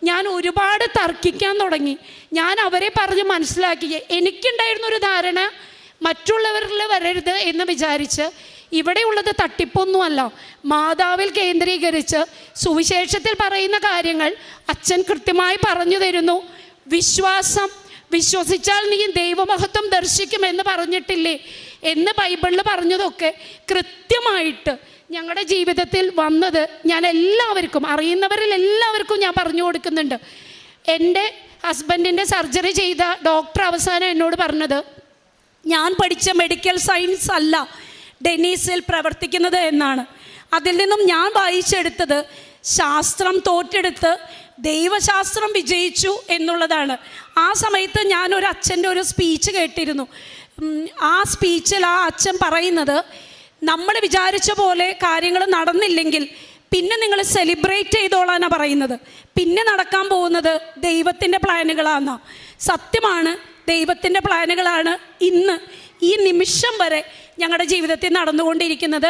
ഞാൻ ഒരുപാട് തർക്കിക്കാൻ തുടങ്ങി. ഞാൻ അവരെ പറഞ്ഞ് മനസ്സിലാക്കി, എനിക്കുണ്ടായിരുന്നൊരു ധാരണ മറ്റുള്ളവരിൽ വരരുത് എന്ന് വിചാരിച്ച്, ഇവിടെയുള്ളത് തട്ടിപ്പൊന്നുമല്ല, മാതാവിൽ കേന്ദ്രീകരിച്ച് സുവിശേഷത്തിൽ പറയുന്ന കാര്യങ്ങൾ അച്ഛൻ കൃത്യമായി പറഞ്ഞു തരുന്നു. വിശ്വസിച്ചാൽ നീ ദൈവമഹത്വം ദർശിക്കുമെന്ന് പറഞ്ഞിട്ടില്ലേ എന്ന് ബൈബിളിൽ പറഞ്ഞതൊക്കെ കൃത്യമായിട്ട് ഞങ്ങളുടെ ജീവിതത്തിൽ വന്നത് ഞാൻ എല്ലാവർക്കും, അറിയുന്നവരിൽ എല്ലാവർക്കും ഞാൻ പറഞ്ഞു കൊടുക്കുന്നുണ്ട്. എൻ്റെ ഹസ്ബൻഡിൻ്റെ സർജറി ചെയ്ത ഡോക്ടർ അവസാനം എന്നോട് പറഞ്ഞത്, ഞാൻ പഠിച്ച മെഡിക്കൽ സയൻസ് അല്ല ഡെനീസിൽ പ്രവർത്തിക്കുന്നത് എന്നാണ്. അതിൽ നിന്നും ഞാൻ വായിച്ചെടുത്തത് ശാസ്ത്രം തോറ്റെടുത്ത് ദൈവശാസ്ത്രം വിജയിച്ചു എന്നുള്ളതാണ്. ആ സമയത്ത് ഞാനൊരു അച്ഛൻ്റെ ഒരു സ്പീച്ച് കേട്ടിരുന്നു. ആ സ്പീച്ചിൽ ആ അച്ഛൻ പറയുന്നത്, നമ്മൾ വിചാരിച്ച പോലെ കാര്യങ്ങൾ നടന്നില്ലെങ്കിൽ പിന്നെ നിങ്ങൾ സെലിബ്രേറ്റ് ചെയ്തോളാനാണ് പറയുന്നത്, പിന്നെ നടക്കാൻ പോകുന്നത് ദൈവത്തിൻ്റെ പ്ലാനുകളാണ്. സത്യമാണ്, ദൈവത്തിൻ്റെ പ്ലാനുകളാണ് ഇന്ന് ഈ നിമിഷം വരെ ഞങ്ങളുടെ ജീവിതത്തിൽ നടന്നുകൊണ്ടിരിക്കുന്നത്.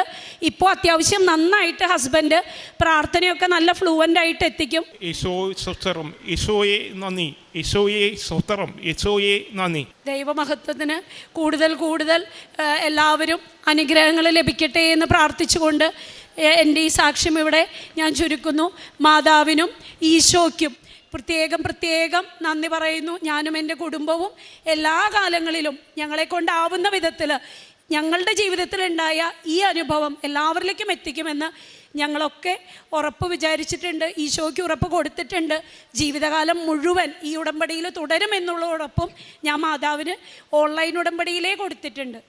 ഇപ്പോൾ അത്യാവശ്യം നന്നായിട്ട് ഹസ്ബൻഡ് പ്രാർത്ഥനയൊക്കെ നല്ല ഫ്ലുവൻ്റ് ആയിട്ട് എത്തിക്കും. ദൈവമഹത്വത്തിന് കൂടുതൽ കൂടുതൽ എല്ലാവരും അനുഗ്രഹങ്ങൾ ലഭിക്കട്ടെ എന്ന് പ്രാർത്ഥിച്ചുകൊണ്ട് എൻ്റെ ഈ സാക്ഷ്യം ഇവിടെ ഞാൻ ചുരുക്കുന്നു. മാതാവിനും ഈശോയ്ക്കും പ്രത്യേകം നന്ദി പറയുന്നു. ഞാനും എൻ്റെ കുടുംബവും എല്ലാ കാലങ്ങളിലും ഞങ്ങളെ കൊണ്ടാവുന്ന വിധത്തിൽ ഞങ്ങളുടെ ജീവിതത്തിലുണ്ടായ ഈ അനുഭവം എല്ലാവരിലേക്കും എത്തിക്കുമെന്ന് ഞങ്ങളൊക്കെ ഉറപ്പ് വിചാരിച്ചിട്ടുണ്ട്. ഈശോയ്ക്ക് ഉറപ്പ് കൊടുത്തിട്ടുണ്ട്. ജീവിതകാലം മുഴുവൻ ഈ ഉടമ്പടിയിൽ തുടരുമെന്നുള്ളതോടൊപ്പം ഞാൻ മാതാവിന് ഓൺലൈൻ ഉടമ്പടിയിലേ കൊടുത്തിട്ടുണ്ട്.